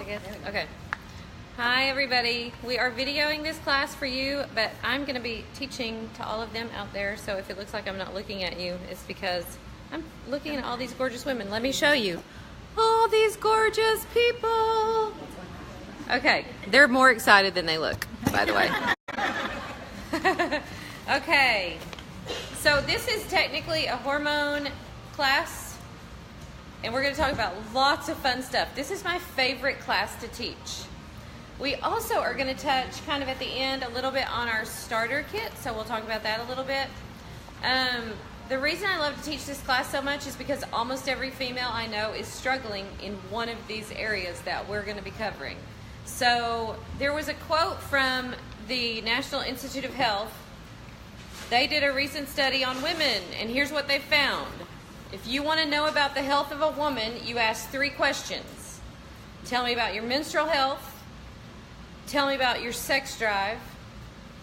good? Okay. Hi, everybody. We are videoing this class for you, but I'm going to be teaching to all of them out there, so if it looks like I'm not looking at you, it's because I'm looking at all these gorgeous women. Let me show you. All these gorgeous people. Okay, they're more excited than they look, by the way. Okay, so this is technically a hormone class, and we're going to talk about lots of fun stuff. This is my favorite class to teach. We also are going to touch kind of at the end a little bit on our starter kit, so we'll talk about that a little bit. The reason I love to teach this class so much is because almost every female I know is struggling in one of these areas that we're going to be covering. So there was a quote from the National Institute of Health. They did a recent study on women, and here's what they found. If you want to know about the health of a woman, you ask 3 questions. Tell me about your menstrual health, tell me about your sex drive,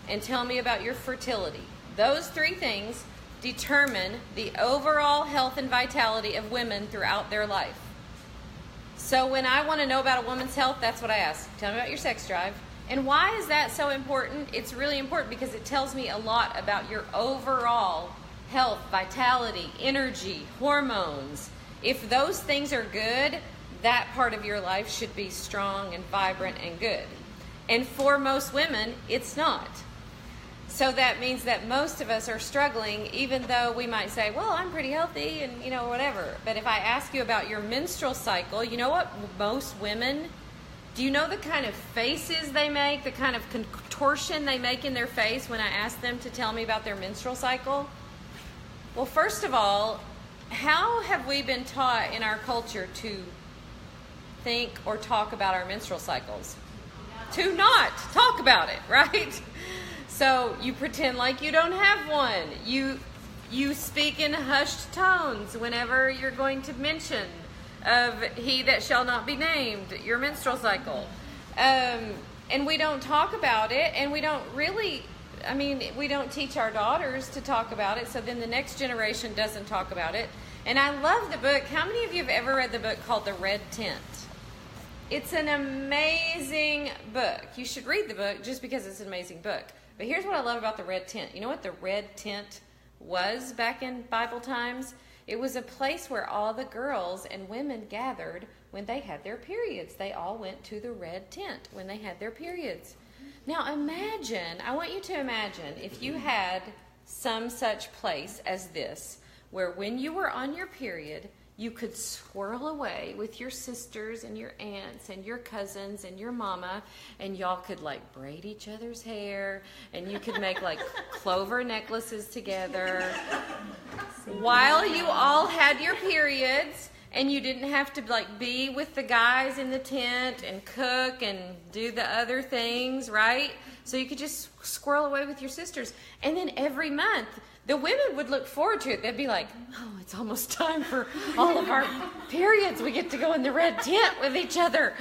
and tell me about your fertility. Those 3 things determine the overall health and vitality of women throughout their life. So when I want to know about a woman's health, that's what I ask. Tell me about your sex drive. And why is that so important? It's really important because it tells me a lot about your overall health, vitality, energy, hormones. If those things are good, that part of your life should be strong and vibrant and good. And for most women, it's not. So that means that most of us are struggling, even though we might say, well, I'm pretty healthy and, whatever. But if I ask you about your menstrual cycle, you know what most women, do you know the kind of faces they make, the kind of contortion they make in their face when I ask them to tell me about their menstrual cycle? Well, first of all, how have we been taught in our culture to think or talk about our menstrual cycles? To not talk about it, right? So you pretend like you don't have one. You speak in hushed tones whenever you're going to mention of he that shall not be named, your menstrual cycle. And we don't talk about it, and we don't really, we don't teach our daughters to talk about it, so then the next generation doesn't talk about it. And I love the book. How many of you have ever read the book called The Red Tent? It's an amazing book. You should read the book just because it's an amazing book. But here's what I love about the Red Tent. You know what the Red Tent was back in Bible times? It was a place where all the girls and women gathered when they had their periods. They all went to the Red Tent when they had their periods. Now imagine, I want you to imagine if you had some such place as this, where when you were on your period, you could swirl away with your sisters and your aunts and your cousins and your mama, and y'all could braid each other's hair, and you could make clover necklaces together while you all had your periods, and you didn't have to be with the guys in the tent and cook and do the other things, right? So you could just squirrel away with your sisters. And then every month, the women would look forward to it. They'd be like, oh, it's almost time for all of our periods. We get to go in the Red Tent with each other.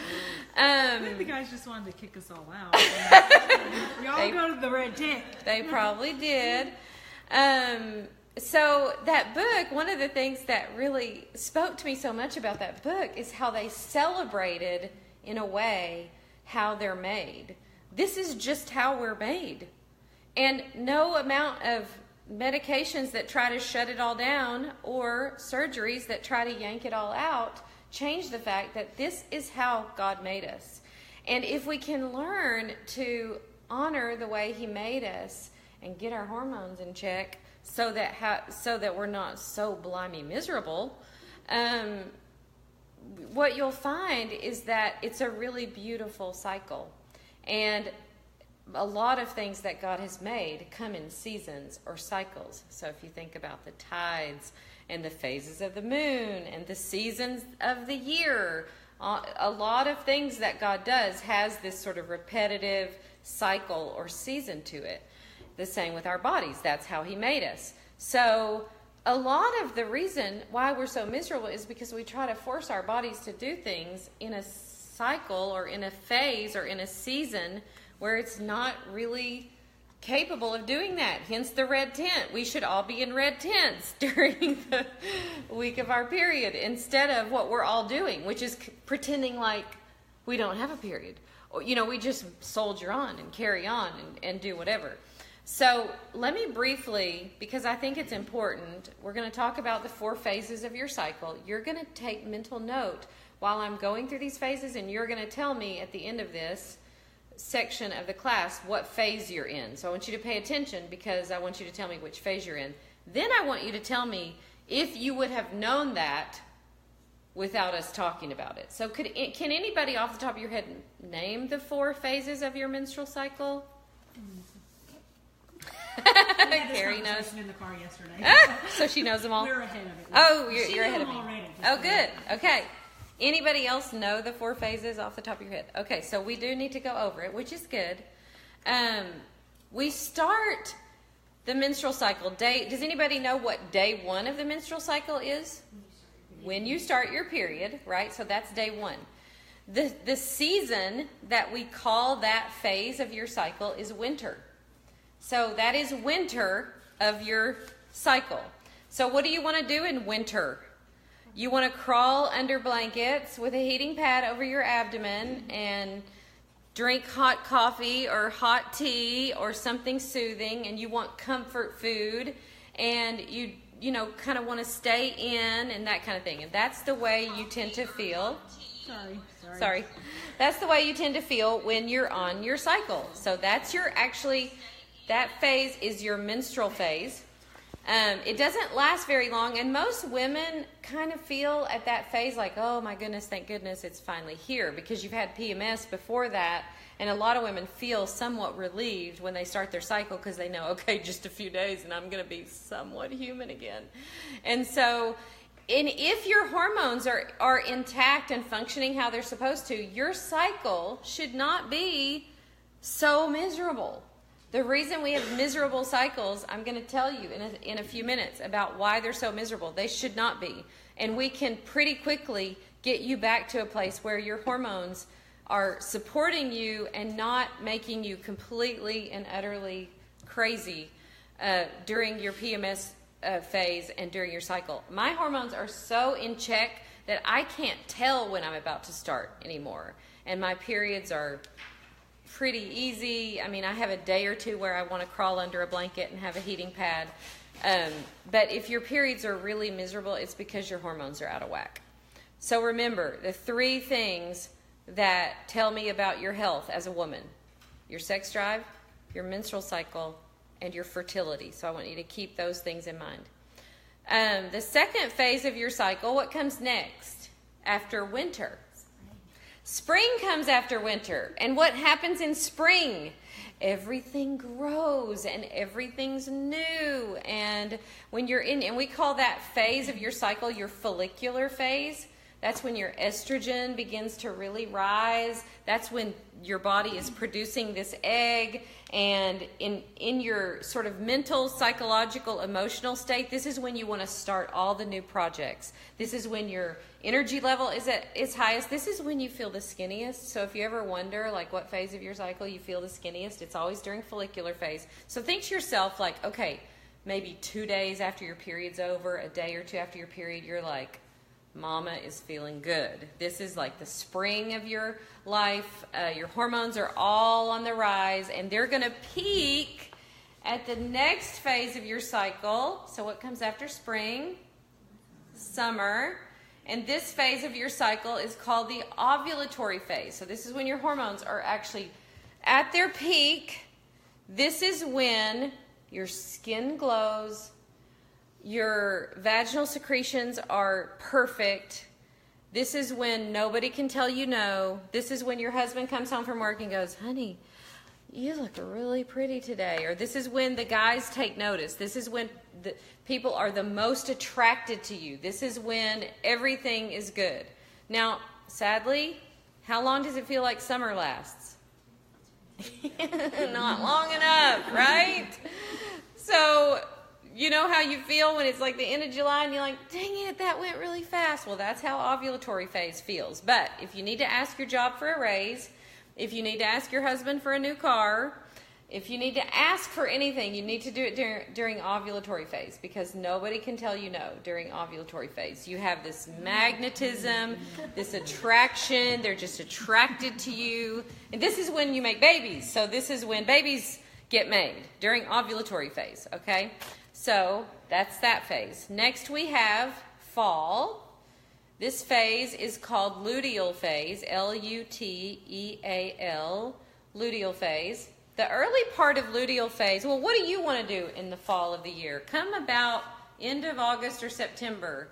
I think the guys just wanted to kick us all out. We all go to the Red Tent. They probably did. So that book, one of the things that really spoke to me so much about that book is how they celebrated, in a way, how they're made. This is just how we're made. And no amount of medications that try to shut it all down or surgeries that try to yank it all out change the fact that this is how God made us. And if we can learn to honor the way He made us and get our hormones in check so that we're not so blimey miserable, what you'll find is that it's a really beautiful cycle. And a lot of things that God has made come in seasons or cycles. So if you think about the tides and the phases of the moon and the seasons of the year, a lot of things that God does has this sort of repetitive cycle or season to it. The same with our bodies. That's how He made us. So a lot of the reason why we're so miserable is because we try to force our bodies to do things in a cycle or in a phase or in a season where it's not really capable of doing that. Hence the red tent. We should all be in red tents during the week of our period instead of what we're all doing, which is pretending like we don't have a period. Or, we just soldier on and carry on and do whatever. So let me briefly, because I think it's important, we're going to talk about the 4 phases of your cycle. You're going to take mental note while I'm going through these phases, and you're going to tell me at the end of this section of the class what phase you're in. So I want you to pay attention, because I want you to tell me which phase you're in. Then I want you to tell me if you would have known that without us talking about it. So can anybody off the top of your head name the 4 phases of your menstrual cycle? Carrie knows. In the car yesterday. So she knows them all. We're ahead of it. Oh, you're ahead of me. Already, oh, good. Okay. Anybody else know the 4 phases off the top of your head? Okay, so we do need to go over it, which is good. We start the menstrual cycle. Does anybody know what day 1 of the menstrual cycle is? When you start your period, right? So that's day 1. The season that we call that phase of your cycle is winter. So that is winter of your cycle. So what do you want to do in winter? You want to crawl under blankets with a heating pad over your abdomen and drink hot coffee or hot tea or something soothing, and you want comfort food, and you kind of want to stay in and that kind of thing. And that's the way you tend to feel. Sorry. That's the way you tend to feel when you're on your cycle. So that's that phase is your menstrual phase. It doesn't last very long, and most women kind of feel at that phase like, oh my goodness, thank goodness it's finally here, because you've had PMS before that, and a lot of women feel somewhat relieved when they start their cycle, because they know, okay, just a few days and I'm going to be somewhat human again. And so, if your hormones are intact and functioning how they're supposed to, your cycle should not be so miserable. The reason we have miserable cycles, I'm going to tell you in a few minutes about why they're so miserable. They should not be. And we can pretty quickly get you back to a place where your hormones are supporting you and not making you completely and utterly crazy during your PMS phase and during your cycle. My hormones are so in check that I can't tell when I'm about to start anymore. And my periods are pretty easy. I mean, I have a day or two where I want to crawl under a blanket and have a heating pad. But if your periods are really miserable, it's because your hormones are out of whack. So remember, the 3 things that tell me about your health as a woman: your sex drive, your menstrual cycle, and your fertility. So I want you to keep those things in mind. The second phase of your cycle, what comes next after winter? Spring comes after winter. And what happens in spring? Everything grows and everything's new. And when you're and we call that phase of your cycle your follicular phase. That's when your estrogen begins to really rise. That's when your body is producing this egg. And in your sort of mental, psychological, emotional state, this is when you want to start all the new projects. This is when your energy level is at its highest. This is when you feel the skinniest. So if you ever wonder like what phase of your cycle you feel the skinniest, it's always during follicular phase. So think to yourself like, okay, maybe 2 days after your period's over, a day or 2 after your period, you're like, Mama is feeling good. This is like the spring of your life. Your hormones are all on the rise, and they're going to peak at the next phase of your cycle. So what comes after spring? Summer. And this phase of your cycle is called the ovulatory phase. So this is when your hormones are actually at their peak. This is when your skin glows, your vaginal secretions are perfect. This is when nobody can tell you no. This is when your husband comes home from work and goes, honey, you look really pretty today. Or this is when the guys take notice. This is when the people are the most attracted to you. This is when everything is good. Now, sadly, how long does it feel like summer lasts? Not long enough, right? So, you know how you feel when it's like the end of July and you're like, dang it, that went really fast. Well, that's how ovulatory phase feels. But if you need to ask your job for a raise, if you need to ask your husband for a new car, If you need to ask for anything, you need to do it during ovulatory phase, because nobody can tell you no during ovulatory phase. You have this magnetism, this attraction. They're just attracted to you. And this is when you make babies. So this is when babies get made, during ovulatory phase, okay? So that's that phase. Next we have fall. This phase is called luteal phase, Luteal, luteal phase. The early part of luteal phase, well, what do you want to do in the fall of the year? Come about end of August or September.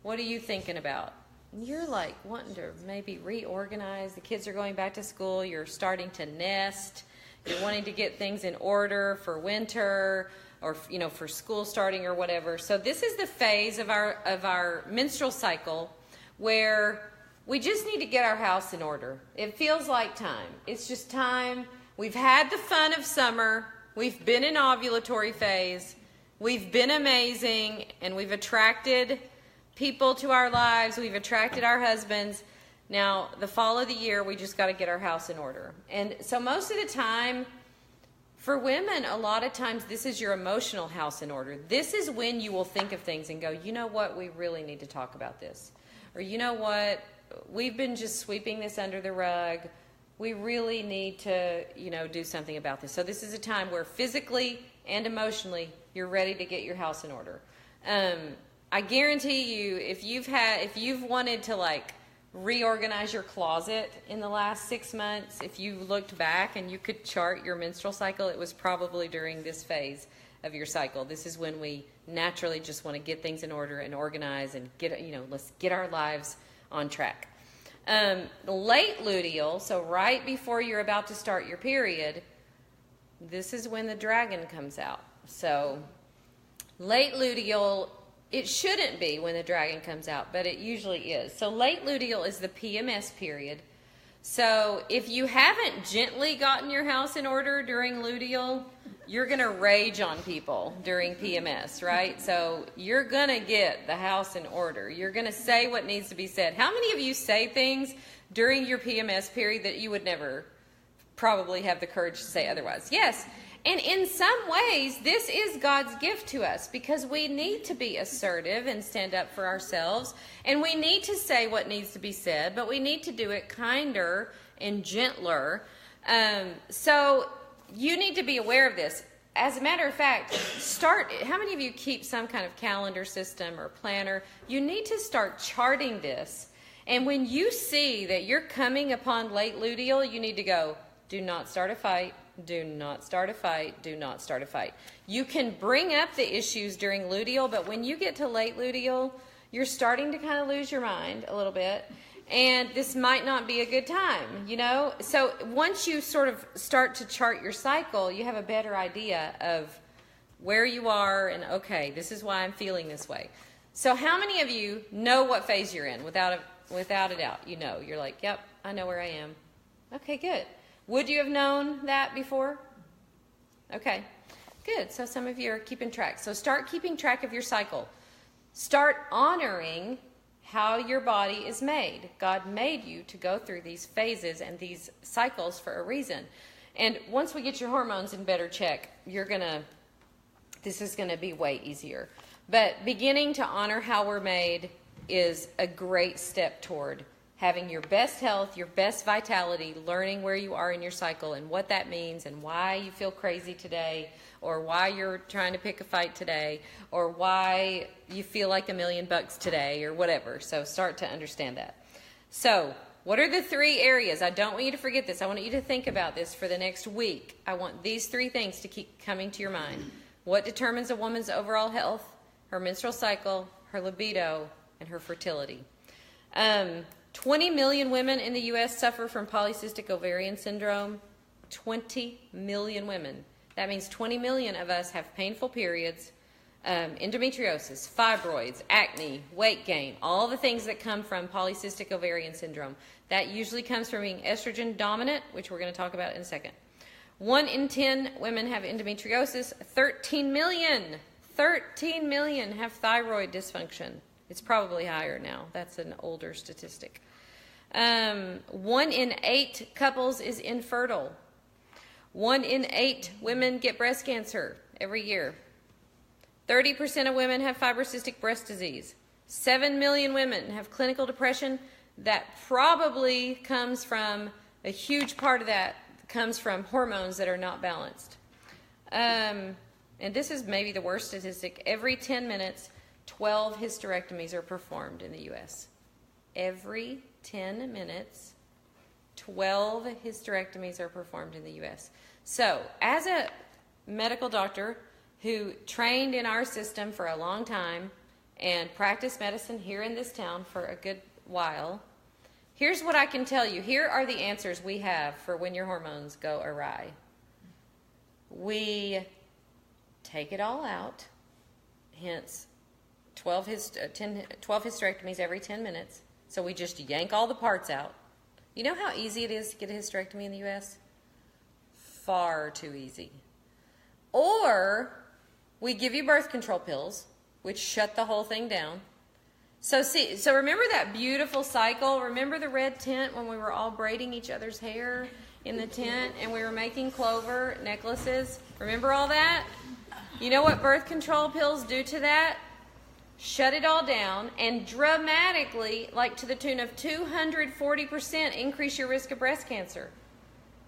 What are you thinking about? You're like wanting to maybe reorganize. The kids are going back to school. You're starting to nest. You're wanting to get things in order for winter or, you know, for school starting or whatever. So this is the phase of our menstrual cycle where we just need to get our house in order. It feels like time. It's just time. We've had the fun of summer. We've been in ovulatory phase. We've been amazing, and we've attracted people to our lives. We've attracted our husbands. Now, the fall of the year, we just got to get our house in order. And so most of the time, for women, a lot of times, this is your emotional house in order. This is when you will think of things and go, you know what, we really need to talk about this. Or you know what, we've been just sweeping this under the rug. We really need to, you know, do something about this. So this is a time where physically and emotionally you're ready to get your house in order. I guarantee you, if you've wanted to like reorganize your closet in the last 6 months, if you looked back and you could chart your menstrual cycle, it was probably during this phase of your cycle. This is when we naturally just want to get things in order and organize and let's get our lives on track. Late luteal, so right before you're about to start your period, this is when the dragon comes out. So late luteal, it shouldn't be when the dragon comes out, but it usually is. So late luteal is the PMS period. So if you haven't gently gotten your house in order during luteal, you're going to rage on people during PMS, right? So you're going to get the house in order. You're going to say what needs to be said. How many of you say things during your PMS period that you would never probably have the courage to say otherwise? Yes. And in some ways, this is God's gift to us, because we need to be assertive and stand up for ourselves. And we need to say what needs to be said, but we need to do it kinder and gentler. So you need to be aware of this. As a matter of fact, how many of you keep some kind of calendar system or planner? You need to start charting this. And when you see that you're coming upon late luteal, you need to go, do not start a fight. Do not start a fight. Do not start a fight. You can bring up the issues during luteal, but when you get to late luteal, you're starting to kind of lose your mind a little bit. And this might not be a good time, you know? So once you sort of start to chart your cycle, you have a better idea of where you are and, okay, this is why I'm feeling this way. So how many of you know what phase you're in without a doubt? You know, you're like, yep, I know where I am. Okay, good. Would you have known that before? Okay, good. So some of you are keeping track. So start keeping track of your cycle. Start honoring how your body is made. God made you to go through these phases and these cycles for a reason. And once we get your hormones in better check, this is going to be way easier. But beginning to honor how we're made is a great step toward having your best health, your best vitality, learning where you are in your cycle and what that means and why you feel crazy today, or why you're trying to pick a fight today, or why you feel like $1 million today, or whatever. So start to understand that. So what are the 3 areas? I don't want you to forget this. I want you to think about this for the next week. I want these 3 things to keep coming to your mind. What determines a woman's overall health? Her menstrual cycle, her libido, and her fertility. 20 million women in the U.S. suffer from polycystic ovarian syndrome. 20 million women. That means 20 million of us have painful periods, endometriosis, fibroids, acne, weight gain, all the things that come from polycystic ovarian syndrome. That usually comes from being estrogen dominant, which we're going to talk about in a second. 1 in 10 women have endometriosis. 13 million have thyroid dysfunction. It's probably higher now. That's an older statistic. 1 in 8 couples is infertile. 1 in 8 women get breast cancer every year. 30% of women have fibrocystic breast disease. 7 million women have clinical depression. That probably comes from, a huge part of that comes from hormones that are not balanced. And this is maybe the worst statistic. Every 10 minutes, 12 hysterectomies are performed in the U.S. Every 10 minutes, 12 hysterectomies are performed in the U.S. So, as a medical doctor who trained in our system for a long time and practiced medicine here in this town for a good while, here's what I can tell you. Here are the answers we have for when your hormones go awry. We take it all out, hence 12 hysterectomies every 10 minutes. So we just yank all the parts out. You know how easy it is to get a hysterectomy in the U.S.? Far too easy. Or we give you birth control pills, which shut the whole thing down. So remember that beautiful cycle? Remember the red tent when we were all braiding each other's hair in the tent and we were making clover necklaces? Remember all that? You know what birth control pills do to that? Shut it all down and dramatically, like to the tune of 240%, increase your risk of breast cancer.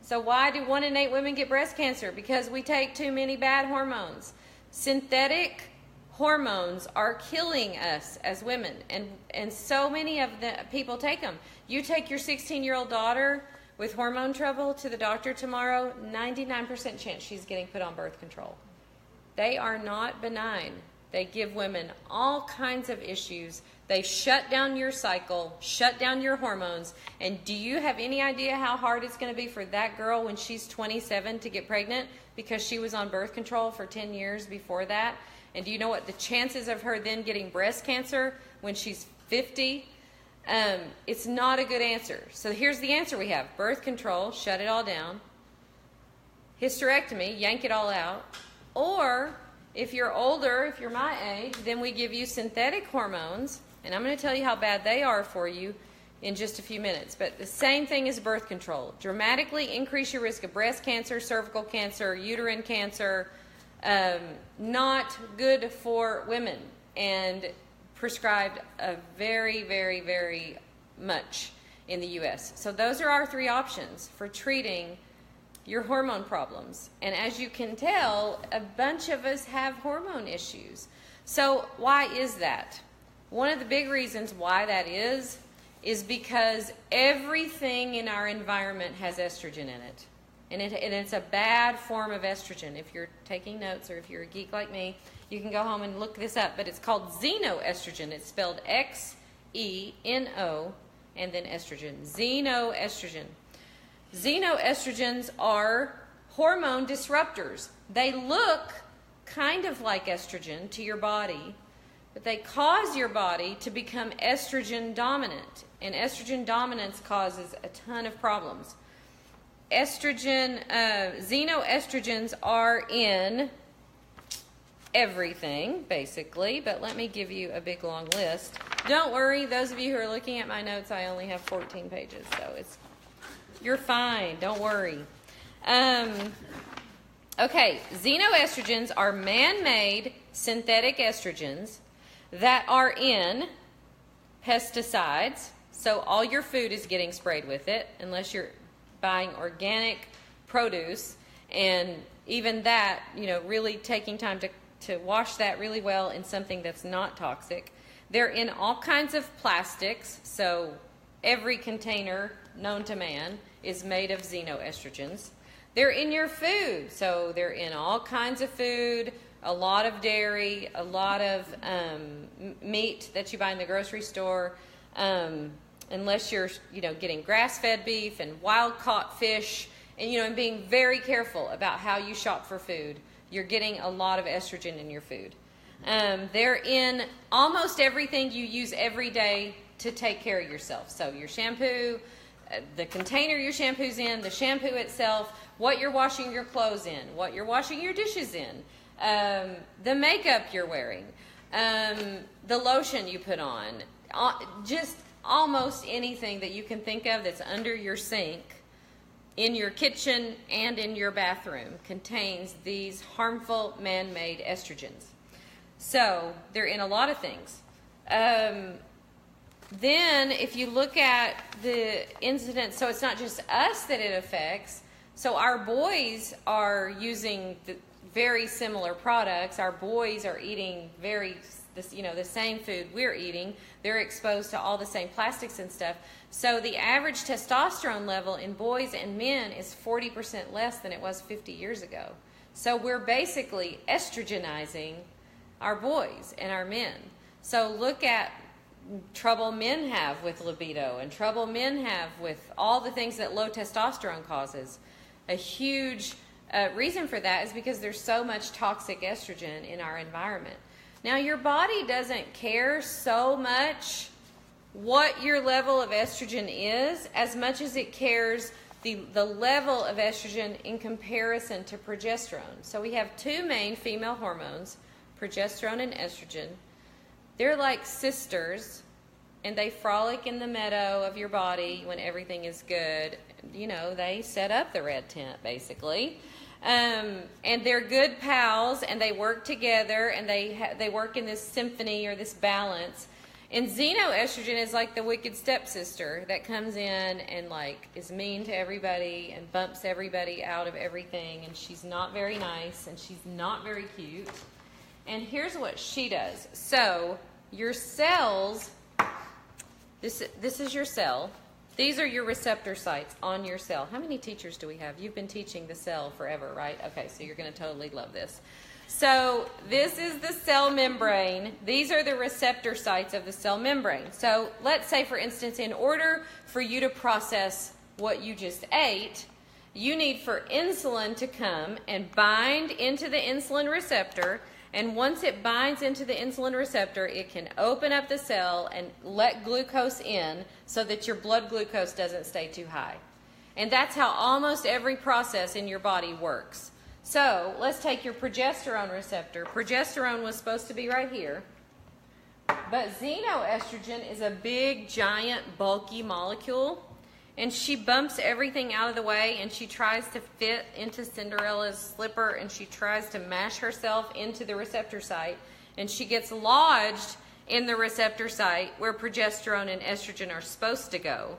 So why do 1 in 8 women get breast cancer? Because we take too many bad hormones. Synthetic hormones are killing us as women, and so many of the people take them. You take your 16-year-old daughter with hormone trouble to the doctor tomorrow, 99% chance she's getting put on birth control. They are not benign. They give women all kinds of issues. They shut down your cycle, shut down your hormones. And do you have any idea how hard it's going to be for that girl when she's 27 to get pregnant because she was on birth control for 10 years before that? And do you know what the chances of her then getting breast cancer when she's 50? It's not a good answer. So here's the answer we have. Birth control, shut it all down. Hysterectomy, yank it all out. Or if you're older, if you're my age, then we give you synthetic hormones, and I'm going to tell you how bad they are for you in just a few minutes. But the same thing as birth control. Dramatically increase your risk of breast cancer, cervical cancer, uterine cancer. Not good for women, and prescribed very, very, very much in the U.S. So those are our 3 options for treating your hormone problems. And as you can tell, a bunch of us have hormone issues. So why is that? One of the big reasons why that is because everything in our environment has estrogen in it. And it's a bad form of estrogen. If you're taking notes or if you're a geek like me, you can go home and look this up. But it's called xenoestrogen. It's spelled Xeno and then estrogen. Xenoestrogen. Xenoestrogens are hormone disruptors. They look kind of like estrogen to your body, but they cause your body to become estrogen dominant. And estrogen dominance causes a ton of problems. Xenoestrogens are in everything, basically, but let me give you a big long list. Don't worry, those of you who are looking at my notes, I only have 14 pages, so you're fine, don't worry. Okay, xenoestrogens are man-made synthetic estrogens that are in pesticides, so all your food is getting sprayed with it, unless you're buying organic produce, and even that, really taking time to wash that really well in something that's not toxic. They're in all kinds of plastics, so every container known to man is made of xenoestrogens. They're in your food, so they're in all kinds of food, a lot of dairy, a lot of meat that you buy in the grocery store, unless you're, getting grass-fed beef and wild-caught fish, and being very careful about how you shop for food. You're getting a lot of estrogen in your food. They're in almost everything you use every day to take care of yourself. So your shampoo, the container your shampoo's in, the shampoo itself, what you're washing your clothes in, what you're washing your dishes in, the makeup you're wearing, the lotion you put on, just almost anything that you can think of that's under your sink in your kitchen and in your bathroom contains these harmful man-made estrogens. So they're in a lot of things. Then if you look at the incidence, so it's not just us that it affects. So our boys are using very similar products. Our boys are eating the same food we're eating. They're exposed to all the same plastics and stuff. So the average testosterone level in boys and men is 40% less than it was 50 years ago. So we're basically estrogenizing our boys and our men. So look at trouble men have with libido and trouble men have with all the things that low testosterone causes. A huge reason for that is because there's so much toxic estrogen in our environment. Now, your body doesn't care so much what your level of estrogen is as much as it cares the level of estrogen in comparison to progesterone. So we have two main female hormones, progesterone and estrogen. They're like sisters, and they frolic in the meadow of your body when everything is good. You know, they set up the red tent, basically. And they're good pals, and they work together, and they work in this symphony or this balance. And xenoestrogen is like the wicked stepsister that comes in and like is mean to everybody and bumps everybody out of everything, and she's not very nice, and she's not very cute. And here's what she does. So your cells, this is your cell. These are your receptor sites on your cell. How many teachers do we have? You've been teaching the cell forever, right? Okay, so you're going to totally love this. So this is the cell membrane. These are the receptor sites of the cell membrane. So let's say, for instance, in order for you to process what you just ate, you need for insulin to come and bind into the insulin receptor. And once it binds into the insulin receptor, it can open up the cell and let glucose in so that your blood glucose doesn't stay too high. And that's how almost every process in your body works. So let's take your progesterone receptor. Progesterone was supposed to be right here. But xenoestrogen is a big, giant, bulky molecule. And she bumps everything out of the way, and she tries to fit into Cinderella's slipper, and she tries to mash herself into the receptor site, and she gets lodged in the receptor site where progesterone and estrogen are supposed to go.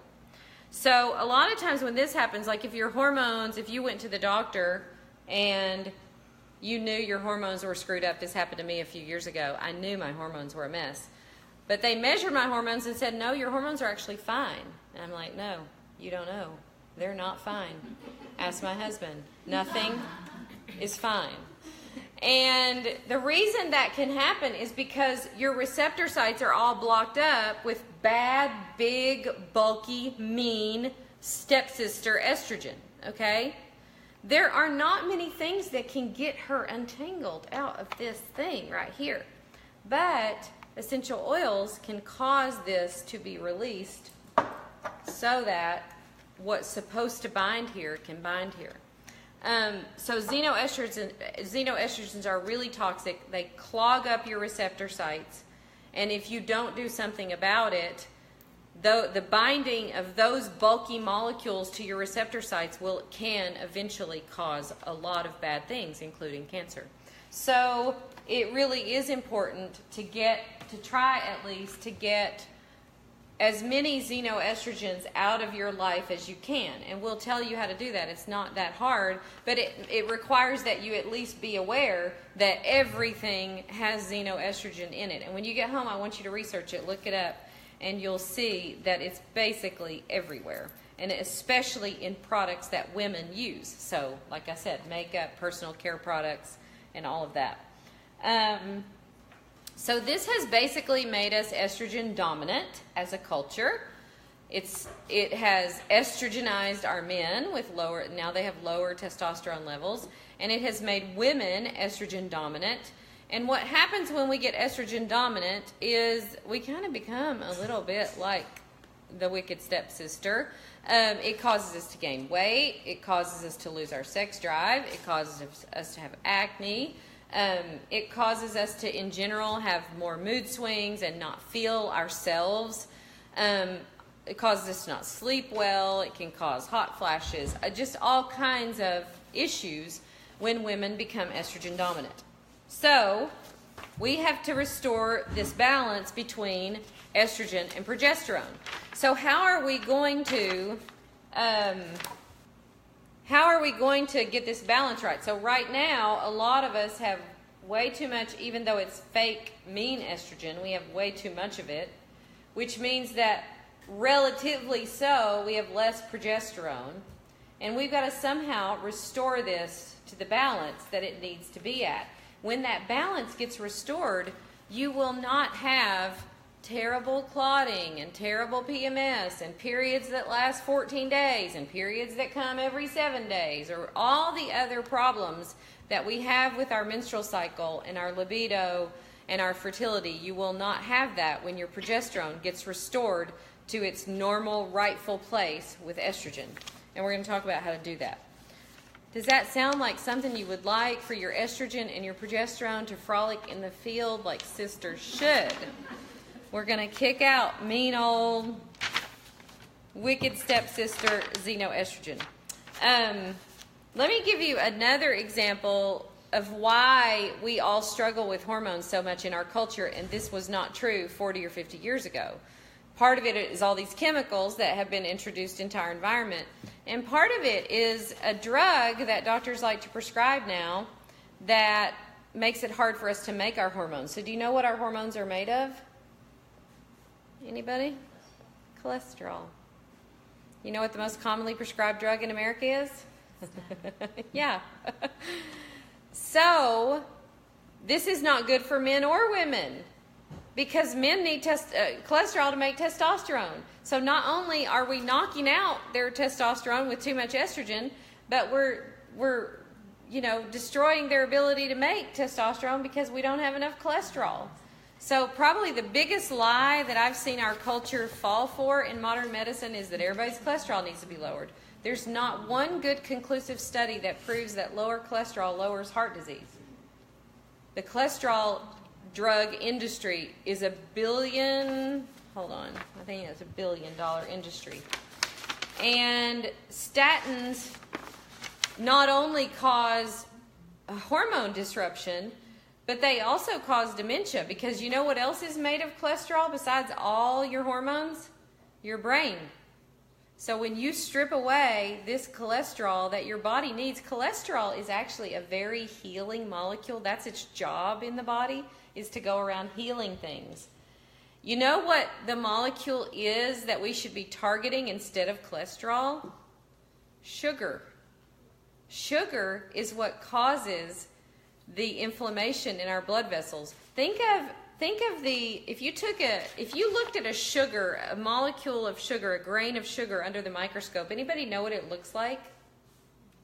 So a lot of times when this happens, like if your hormones, if you went to the doctor and you knew your hormones were screwed up, this happened to me a few years ago. I knew my hormones were a mess. But they measured my hormones and said, no, your hormones are actually fine. And I'm like, no. You don't know. They're not fine. Ask my husband. Nothing is fine. And the reason that can happen is because your receptor sites are all blocked up with bad, big, bulky, mean stepsister estrogen. Okay? There are not many things that can get her untangled out of this thing right here. But essential oils can cause this to be released so that what's supposed to bind here can bind here. So xenoestrogens are really toxic. They clog up your receptor sites. And if you don't do something about it, the binding of those bulky molecules to your receptor sites can eventually cause a lot of bad things, including cancer. So it really is important to try at least to get as many xenoestrogens out of your life as you can. And we'll tell you how to do that. It's not that hard, but it requires that you at least be aware that everything has xenoestrogen in it. And when you get home, I want you to research it, look it up, and you'll see that it's basically everywhere. And especially in products that women use. So, like I said, makeup, personal care products, and all of that. So this has basically made us estrogen dominant as a culture. It has estrogenized our men with now they have lower testosterone levels, and it has made women estrogen dominant. And what happens when we get estrogen dominant is we kind of become a little bit like the wicked stepsister. It causes us to gain weight. It causes us to lose our sex drive. It causes us to have acne. It causes us to, in general, have more mood swings and not feel ourselves. it causes us to not sleep well. It can cause hot flashes, just all kinds of issues when women become estrogen dominant. So we have to restore this balance between estrogen and progesterone. So how are we going to get this balance right? So right now, a lot of us have way too much, even though it's fake, mean estrogen, we have way too much of it, which means that relatively so, we have less progesterone. And we've got to somehow restore this to the balance that it needs to be at. When that balance gets restored, you will not have terrible clotting and terrible PMS and periods that last 14 days and periods that come every 7 days, or all the other problems that we have with our menstrual cycle and our libido and our fertility. You will not have that when your progesterone gets restored to its normal, rightful place with estrogen. And we're going to talk about how to do that. Does that sound like something you would like for your estrogen and your progesterone to frolic in the field like sisters should? We're going to kick out mean old wicked stepsister xenoestrogen. Let me give you another example of why we all struggle with hormones so much in our culture, and this was not true 40 or 50 years ago. Part of it is all these chemicals that have been introduced into our environment, and part of it is a drug that doctors like to prescribe now that makes it hard for us to make our hormones. So do you know what our hormones are made of? Anybody? Cholesterol. You know what the most commonly prescribed drug in America is? Yeah. So, this is not good for men or women because men need cholesterol to make testosterone. So not only are we knocking out their testosterone with too much estrogen, but we're destroying their ability to make testosterone because we don't have enough cholesterol. So probably the biggest lie that I've seen our culture fall for in modern medicine is that everybody's cholesterol needs to be lowered. There's not one good conclusive study that proves that lower cholesterol lowers heart disease. The cholesterol drug industry is I think it's $1 billion industry. And statins not only cause a hormone disruption, but they also cause dementia, because you know what else is made of cholesterol besides all your hormones? Your brain. So when you strip away this cholesterol that your body needs, cholesterol is actually a very healing molecule. That's its job in the body, is to go around healing things. You know what the molecule is that we should be targeting instead of cholesterol? Sugar. Sugar is what causes the inflammation in our blood vessels. Think of if you looked at a molecule of sugar, a grain of sugar under the microscope, anybody know what it looks like?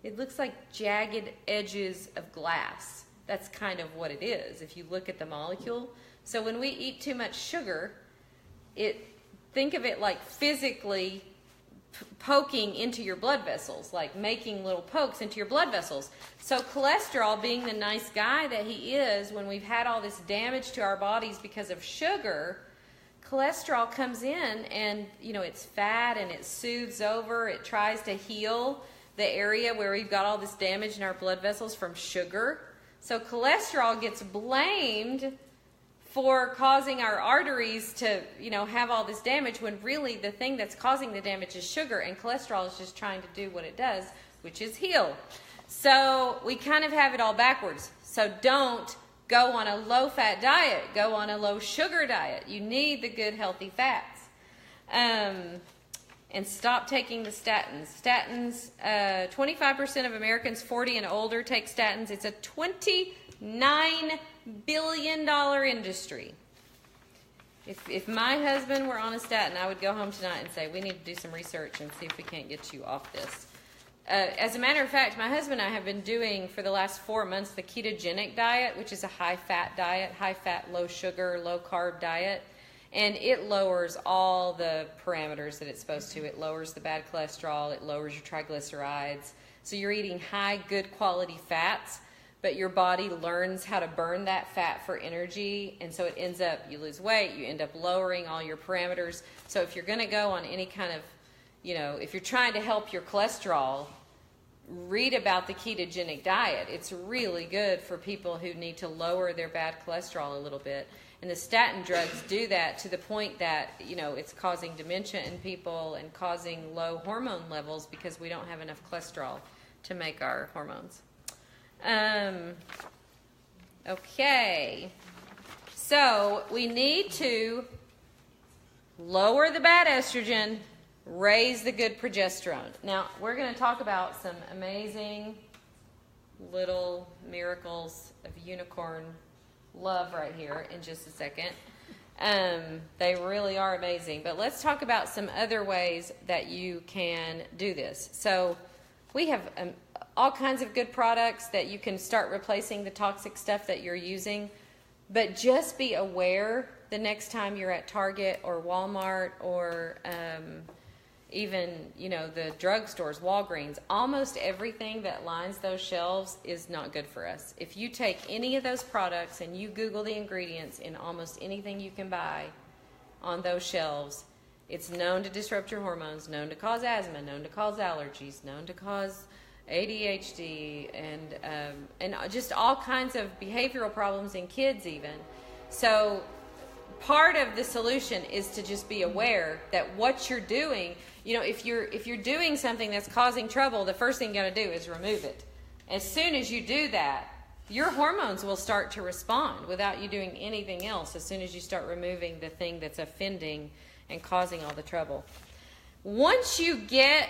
It looks like jagged edges of glass. That's kind of what it is if you look at the molecule. So when we eat too much sugar, think of it like physically poking into your blood vessels, like making little pokes into your blood vessels. So cholesterol, being the nice guy that he is, when we've had all this damage to our bodies because of sugar, cholesterol comes in and, it's fat and it soothes over, it tries to heal the area where we've got all this damage in our blood vessels from sugar. So cholesterol gets blamed for causing our arteries to, have all this damage, when really the thing that's causing the damage is sugar, and cholesterol is just trying to do what it does, which is heal. So we kind of have it all backwards. So don't go on a low-fat diet. Go on a low-sugar diet. You need the good, healthy fats. And stop taking the statins. Statins, 25% of Americans 40 and older take statins. It's a $29 billion industry. If my husband were on a statin, I would go home tonight and say, we need to do some research and see if we can't get you off this. As a matter of fact, my husband and I have been doing for the last 4 months the ketogenic diet, which is a high-fat diet, high-fat, low-sugar, low-carb diet. And it lowers all the parameters that it's supposed to. It lowers the bad cholesterol. It lowers your triglycerides. So you're eating high, good quality fats. but your body learns how to burn that fat for energy, and so it ends up, you lose weight, you end up lowering all your parameters. So if you're going to go on any kind of, if you're trying to help your cholesterol, read about the ketogenic diet. It's really good for people who need to lower their bad cholesterol a little bit. And the statin drugs do that to the point that, it's causing dementia in people and causing low hormone levels because we don't have enough cholesterol to make our hormones. Okay. So we need to lower the bad estrogen, raise the good progesterone. Now, we're going to talk about some amazing little miracles of unicorn love right here in just a second. They really are amazing. But let's talk about some other ways that you can do this. So we have all kinds of good products that you can start replacing the toxic stuff that you're using. But just be aware the next time you're at Target or Walmart or even, the drugstores, Walgreens, almost everything that lines those shelves is not good for us. If you take any of those products and you Google the ingredients in almost anything you can buy on those shelves, it's known to disrupt your hormones, known to cause asthma, known to cause allergies, known to cause ADHD, and just all kinds of behavioral problems in kids even. So part of the solution is to just be aware that what you're doing, if you're doing something that's causing trouble, the first thing you got to do is remove it. As soon as you do that, your hormones will start to respond without you doing anything else as soon as you start removing the thing that's offending and causing all the trouble. Once you get,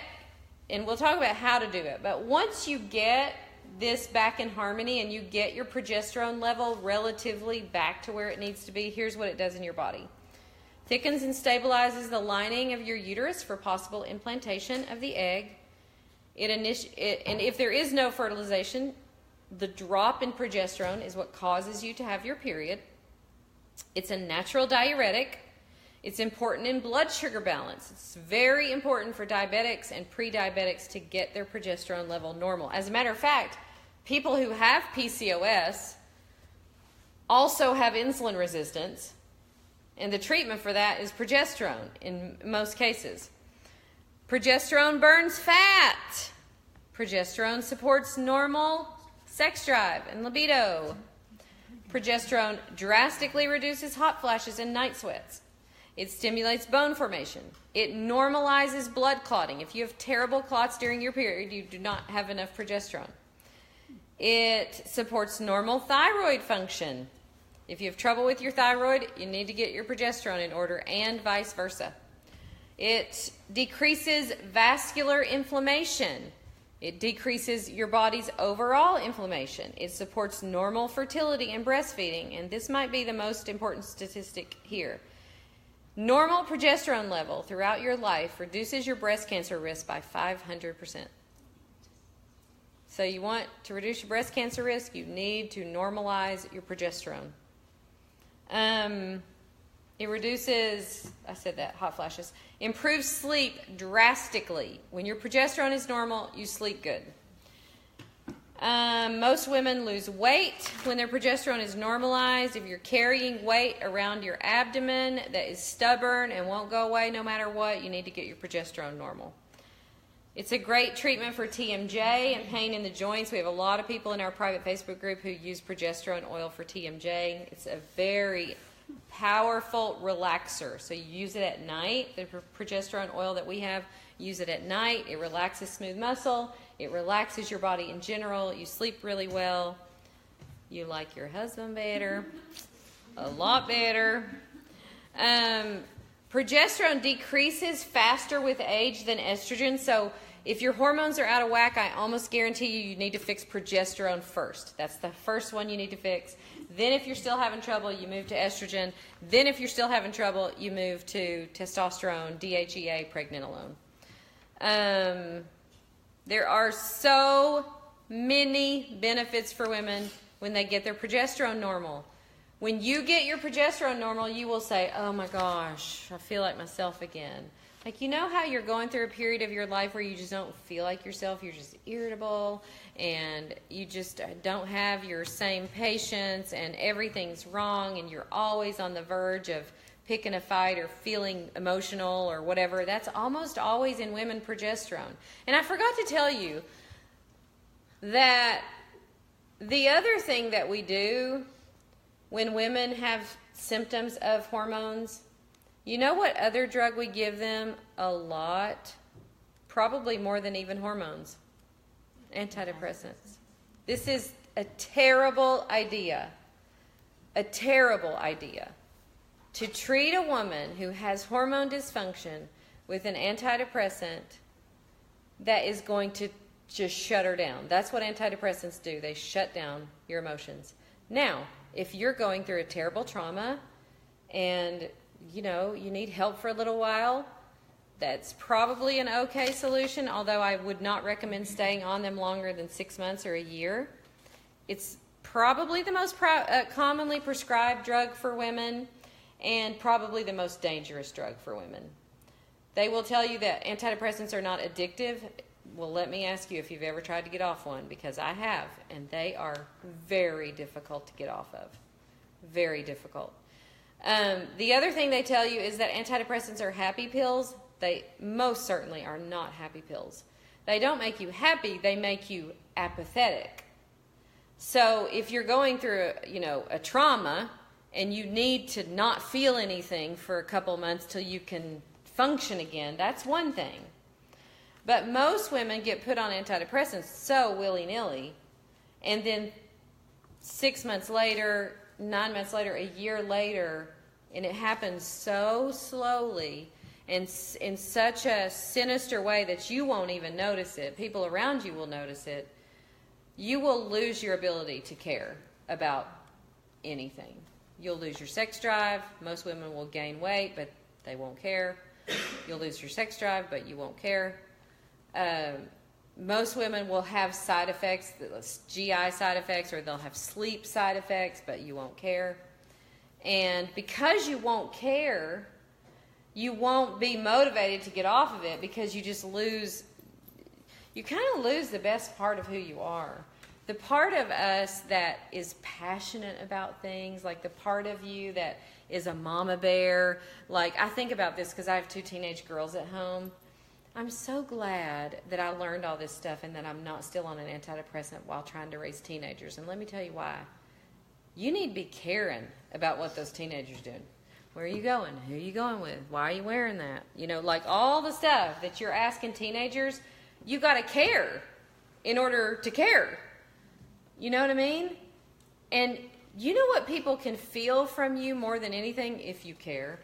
and we'll talk about how to do it, but once you get this back in harmony and you get your progesterone level relatively back to where it needs to be, here's what it does in your body. Thickens and stabilizes the lining of your uterus for possible implantation of the egg. And if there is no fertilization, the drop in progesterone is what causes you to have your period. It's a natural diuretic. It's important in blood sugar balance. It's very important for diabetics and pre-diabetics to get their progesterone level normal. As a matter of fact, people who have PCOS also have insulin resistance, and the treatment for that is progesterone in most cases. Progesterone burns fat. Progesterone supports normal sex drive and libido. Progesterone drastically reduces hot flashes and night sweats. It stimulates bone formation. It normalizes blood clotting. If you have terrible clots during your period, you do not have enough progesterone. It supports normal thyroid function. If you have trouble with your thyroid, you need to get your progesterone in order, and vice versa. It decreases vascular inflammation. It decreases your body's overall inflammation. It supports normal fertility and breastfeeding, and this might be the most important statistic here. Normal progesterone level throughout your life reduces your breast cancer risk by 500%. So you want to reduce your breast cancer risk, you need to normalize your progesterone. It reduces, hot flashes. Improves sleep drastically. When your progesterone is normal, you sleep good. Most women lose weight when their progesterone is normalized. If you're carrying weight around your abdomen that is stubborn and won't go away no matter what, you need to get your progesterone normal. It's a great treatment for TMJ and pain in the joints. We have a lot of people in our private Facebook group who use progesterone oil for TMJ. It's a very powerful relaxer. So you use it at night. The progesterone oil that we have, use it at night. It relaxes smooth muscle. It relaxes your body in general. You sleep really well. You like your husband better. A lot better. Progesterone decreases faster with age than estrogen. So if your hormones are out of whack, I almost guarantee you need to fix progesterone first. That's the first one you need to fix. Then if you're still having trouble, you move to estrogen. Then if you're still having trouble, you move to testosterone, DHEA, pregnenolone. There are so many benefits for women when they get their progesterone normal. When you get your progesterone normal, you will say, oh my gosh, I feel like myself again. Like, you know how you're going through a period of your life where you just don't feel like yourself, you're just irritable, and you just don't have your same patience, and everything's wrong, and you're always on the verge of picking a fight or feeling emotional or whatever. That's almost always in women progesterone. And I forgot to tell you that the other thing that we do when women have symptoms of hormones, you know what other drug we give them a lot? Probably more than even hormones. Antidepressants. This is a terrible idea. A terrible idea. To treat a woman who has hormone dysfunction with an antidepressant that is going to just shut her down. That's what antidepressants do. They shut down your emotions. Now, if you're going through a terrible trauma and you need help for a little while, that's probably an okay solution, although I would not recommend staying on them longer than 6 months or a year. It's probably the most commonly prescribed drug for women and probably the most dangerous drug for women. They will tell you that antidepressants are not addictive. Well, let me ask you if you've ever tried to get off one, because I have, and they are very difficult to get off of. Very difficult. The other thing they tell you is that antidepressants are happy pills. They most certainly are not happy pills. They don't make you happy, they make you apathetic. So if you're going through a trauma and you need to not feel anything for a couple months till you can function again, that's one thing. But most women get put on antidepressants so willy-nilly, and then 6 months later, 9 months later, a year later, and it happens so slowly and in such a sinister way that you won't even notice it. People around you will notice it. You will lose your ability to care about anything. You'll lose your sex drive. Most women will gain weight, but they won't care. You'll lose your sex drive, but you won't care. Most women will have side effects, GI side effects, or they'll have sleep side effects, but you won't care. And because you won't care, you won't be motivated to get off of it, because you kind of lose the best part of who you are. The part of us that is passionate about things, like the part of you that is a mama bear. Like, I think about this because I have 2 teenage girls at home. I'm so glad that I learned all this stuff and that I'm not still on an antidepressant while trying to raise teenagers. And let me tell you why. You need to be caring about what those teenagers are doing. Where are you going? Who are you going with? Why are you wearing that? Like all the stuff that you're asking teenagers, you got to care in order to care. You know what I mean? And you know what people can feel from you more than anything if you care?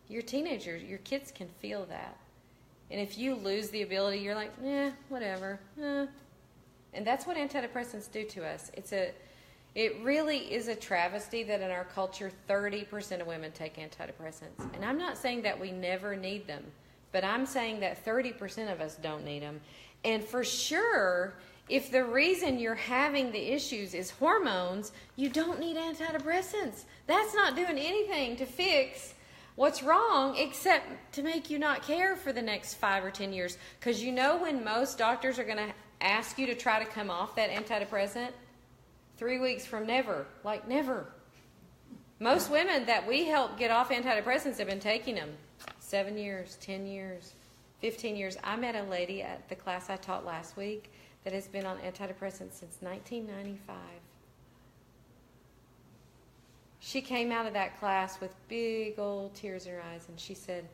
Your teenagers, your kids can feel that. And if you lose the ability, you're like, whatever. And that's what antidepressants do to us. It really is a travesty that in our culture, 30% of women take antidepressants. And I'm not saying that we never need them, but I'm saying that 30% of us don't need them. And for sure, if the reason you're having the issues is hormones, you don't need antidepressants. That's not doing anything to fix what's wrong except to make you not care for the next 5 or 10 years. Because when most doctors are going to ask you to try to come off that antidepressant? 3 weeks from never. Like never. Most women that we help get off antidepressants have been taking them 7 years, 10 years, 15 years. I met a lady at the class I taught last week that has been on antidepressants since 1995. She came out of that class with big old tears in her eyes, and she said,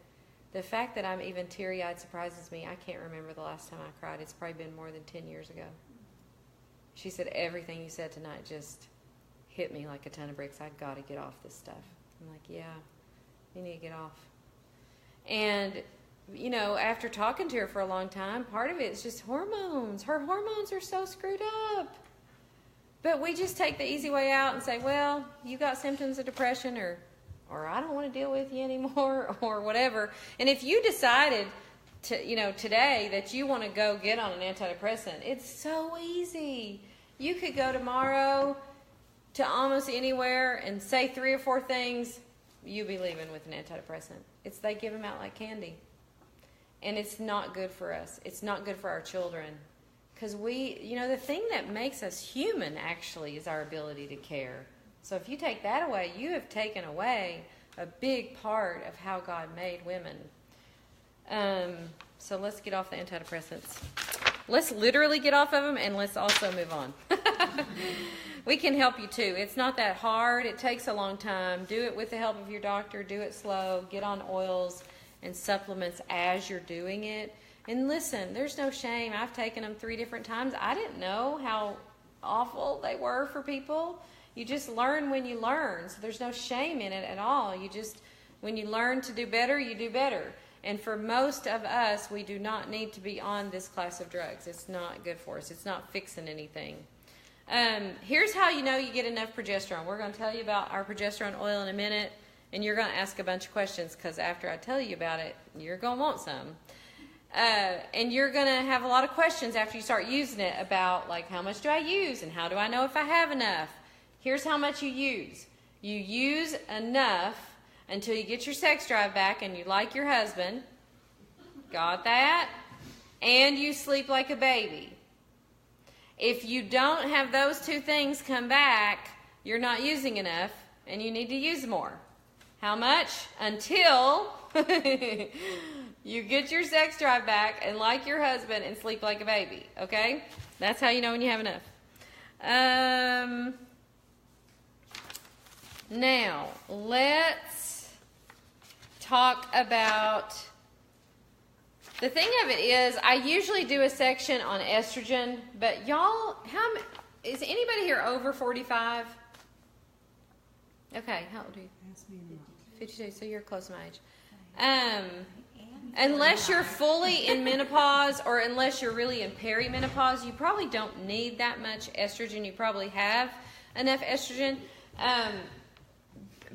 the fact that I'm even teary-eyed surprises me. I can't remember the last time I cried. It's probably been more than 10 years ago. She said, everything you said tonight just hit me like a ton of bricks. I've got to get off this stuff. I'm like, yeah, you need to get off. And after talking to her for a long time, part of it is just hormones. Her hormones are so screwed up. But we just take the easy way out and say, well, you got symptoms of depression, or I don't want to deal with you anymore, or whatever. And if you decided today that you want to go get on an antidepressant, it's so easy. You could go tomorrow to almost anywhere and say 3 or 4 things, you'll be leaving with an antidepressant. They give them out like candy. And it's not good for us. It's not good for our children. Because the thing that makes us human actually is our ability to care. So if you take that away, you have taken away a big part of how God made women. So let's get off the antidepressants. Let's literally get off of them, and let's also move on. We can help you too. It's not that hard. It takes a long time. Do it with the help of your doctor. Do it slow. Get on oils and supplements as you're doing it. And listen, there's no shame. I've taken them 3 different times. I didn't know how awful they were for people. You just learn when you learn. So there's no shame in it at all. When you learn to do better, you do better. And for most of us, we do not need to be on this class of drugs. It's not good for us. It's not fixing anything. Here's how you know you get enough progesterone. We're going to tell you about our progesterone oil in a minute, and you're going to ask a bunch of questions because after I tell you about it, you're going to want some. And you're going to have a lot of questions after you start using it about, like, how much do I use and how do I know if I have enough? Here's how much you use. You use enough until you get your sex drive back and you like your husband. Got that? And you sleep like a baby. If you don't have those 2 things come back, you're not using enough and you need to use more. How much? Until you get your sex drive back and like your husband and sleep like a baby. Okay? That's how you know when you have enough. Now, let's talk about, the thing of it is, I usually do a section on estrogen, but y'all, is anybody here over 45? Okay, how old are you? 52, so you're close to my age. Unless you're fully in menopause or unless you're really in perimenopause, you probably don't need that much estrogen. You probably have enough estrogen.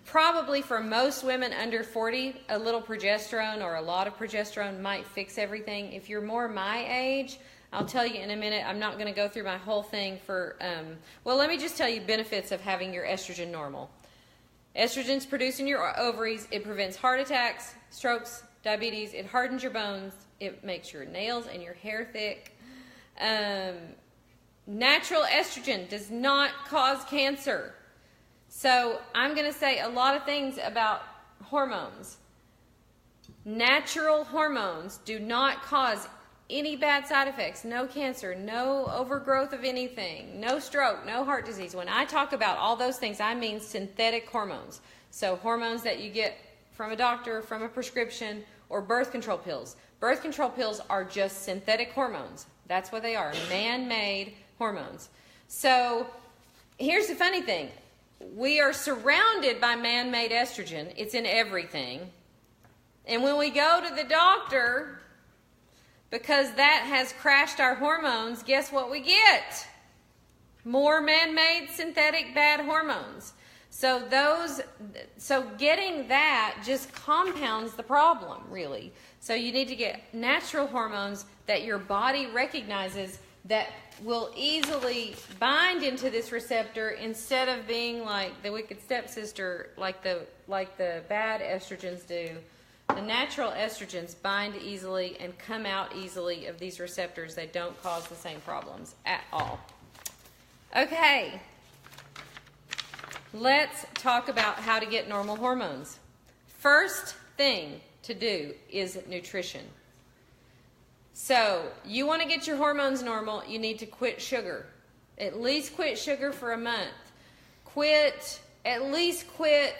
Probably for most women under 40, a little progesterone or a lot of progesterone might fix everything. If you're more my age, I'll tell you in a minute. I'm not going to go through my whole thing for, let me just tell you benefits of having your estrogen normal. Estrogen's produced in your ovaries. It prevents heart attacks, strokes, diabetes. It hardens your bones. It makes your nails and your hair thick. Natural estrogen does not cause cancer. So I'm going to say a lot of things about hormones. Natural hormones do not cause any bad side effects, no cancer, no overgrowth of anything, no stroke, no heart disease. When I talk about all those things, I mean synthetic hormones. So hormones that you get from a doctor, from a prescription, or birth control pills. Birth control pills are just synthetic hormones. That's what they are, man-made hormones. So here's the funny thing. We are surrounded by man-made estrogen. It's in everything. And when we go to the doctor, because that has crashed our hormones, guess what we get? More man-made synthetic bad hormones. So getting that just compounds the problem, really. So you need to get natural hormones that your body recognizes that will easily bind into this receptor instead of being like the wicked stepsister, like the bad estrogens do. The natural estrogens bind easily and come out easily of these receptors. They don't cause the same problems at all. Okay. Let's talk about how to get normal hormones. First thing to do is nutrition. So, you want to get your hormones normal, you need to quit sugar. At least quit sugar for a month. At least quit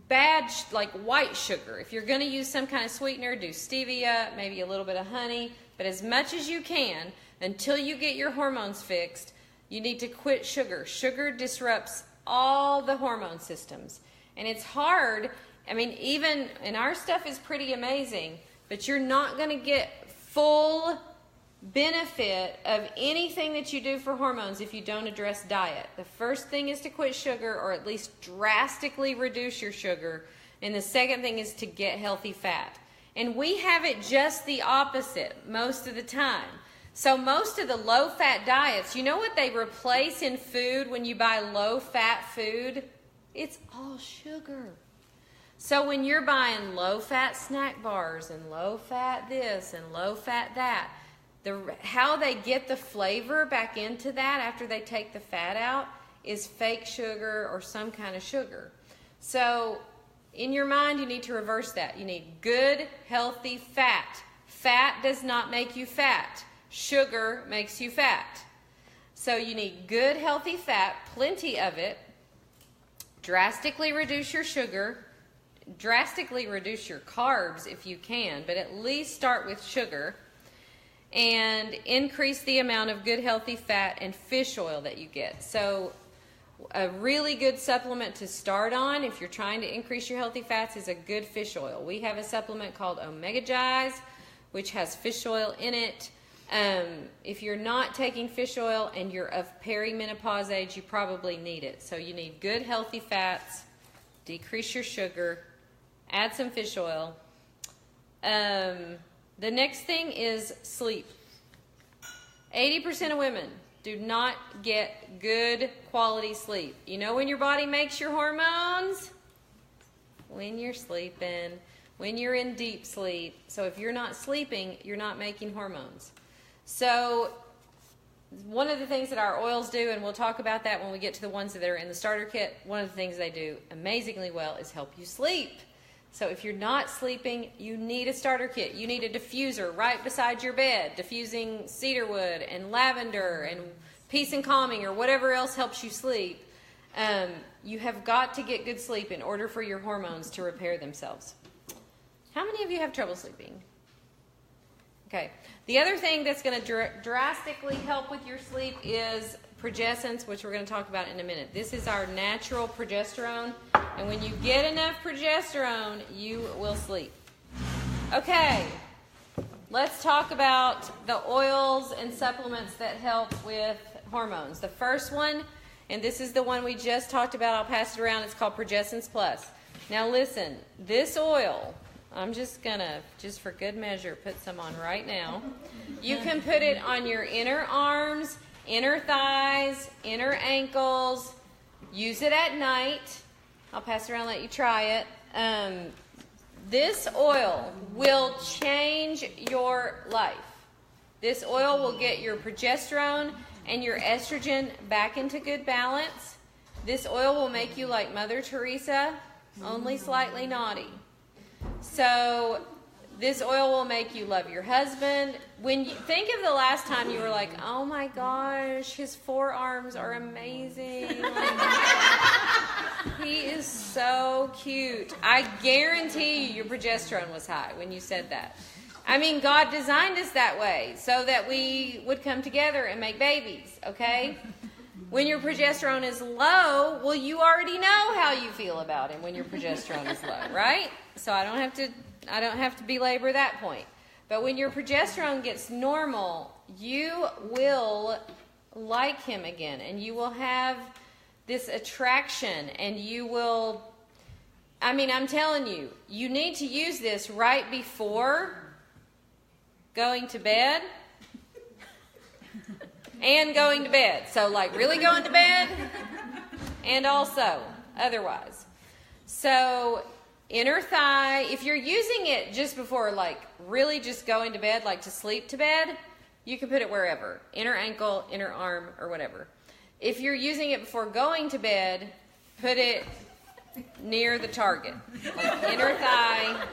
bad, like white sugar. If you're going to use some kind of sweetener, do stevia, maybe a little bit of honey. But as much as you can, until you get your hormones fixed, you need to quit sugar. Sugar disrupts all the hormone systems. And it's hard. I mean, even, and our stuff is pretty amazing, but you're not going to get full benefit of anything that you do for hormones if you don't address diet. The first thing is to quit sugar, or at least drastically reduce your sugar. And the second thing is to get healthy fat. And we have it just the opposite most of the time. So most of the low-fat diets, you know what they replace in food when you buy low-fat food? It's all sugar. So when you're buying low-fat snack bars and low-fat this and low-fat that, how they get the flavor back into that after they take the fat out is fake sugar or some kind of sugar. So in your mind, you need to reverse that. You need good, healthy fat. Fat does not make you fat. Sugar makes you fat. So you need good, healthy fat, plenty of it. Drastically reduce your sugar. Drastically reduce your carbs if you can, but at least start with sugar. And increase the amount of good, healthy fat and fish oil that you get. So a really good supplement to start on if you're trying to increase your healthy fats is a good fish oil. We have a supplement called Omega Gize, which has fish oil in it. If you're not taking fish oil and you're of perimenopause age, you probably need it. So you need good, healthy fats, decrease your sugar, add some fish oil. The next thing is sleep. 80% of women do not get good quality sleep. You know when your body makes your hormones? When you're sleeping, when you're in deep sleep. So if you're not sleeping, you're not making hormones. So one of the things that our oils do, and we'll talk about that when we get to the ones that are in the starter kit, one of the things they do amazingly well is help you sleep. So if you're not sleeping, you need a starter kit. You need a diffuser right beside your bed, diffusing cedarwood and lavender and peace and calming or whatever else helps you sleep. You have got to get good sleep in order for your hormones to repair themselves. How many of you have trouble sleeping? Okay. The other thing that's going to drastically help with your sleep is progestins, which we're going to talk about in a minute. This is our natural progesterone, and when you get enough progesterone, you will sleep. Okay, let's talk about the oils and supplements that help with hormones. The first one, and this is the one we just talked about, I'll pass it around, it's called Progestins Plus. Now listen, this oil, I'm just going to, just for good measure, put some on right now. You can put it on your inner arms, inner thighs, inner ankles. Use it at night. I'll pass it around and let you try it. This oil will change your life. This oil will get your progesterone and your estrogen back into good balance. This oil will make you like Mother Teresa, only slightly naughty. So this oil will make you love your husband. When you think of the last time you were like, oh my gosh, his forearms are amazing. He is so cute. I guarantee you your progesterone was high when you said that. I mean, God designed us that way so that we would come together and make babies, okay? When your progesterone is low, well, you already know how you feel about him when your progesterone is low, right? So I don't have to belabor that point. But when your progesterone gets normal, you will like him again, and you will have this attraction, and you will, I mean, I'm telling you, you need to use this right before going to bed and going to bed. So like really going to bed and also otherwise. So inner thigh, if you're using it just before like really just going to bed, like to sleep to bed, you can put it wherever. Inner ankle, inner arm, or whatever. If you're using it before going to bed, put it near the target. Like inner thigh,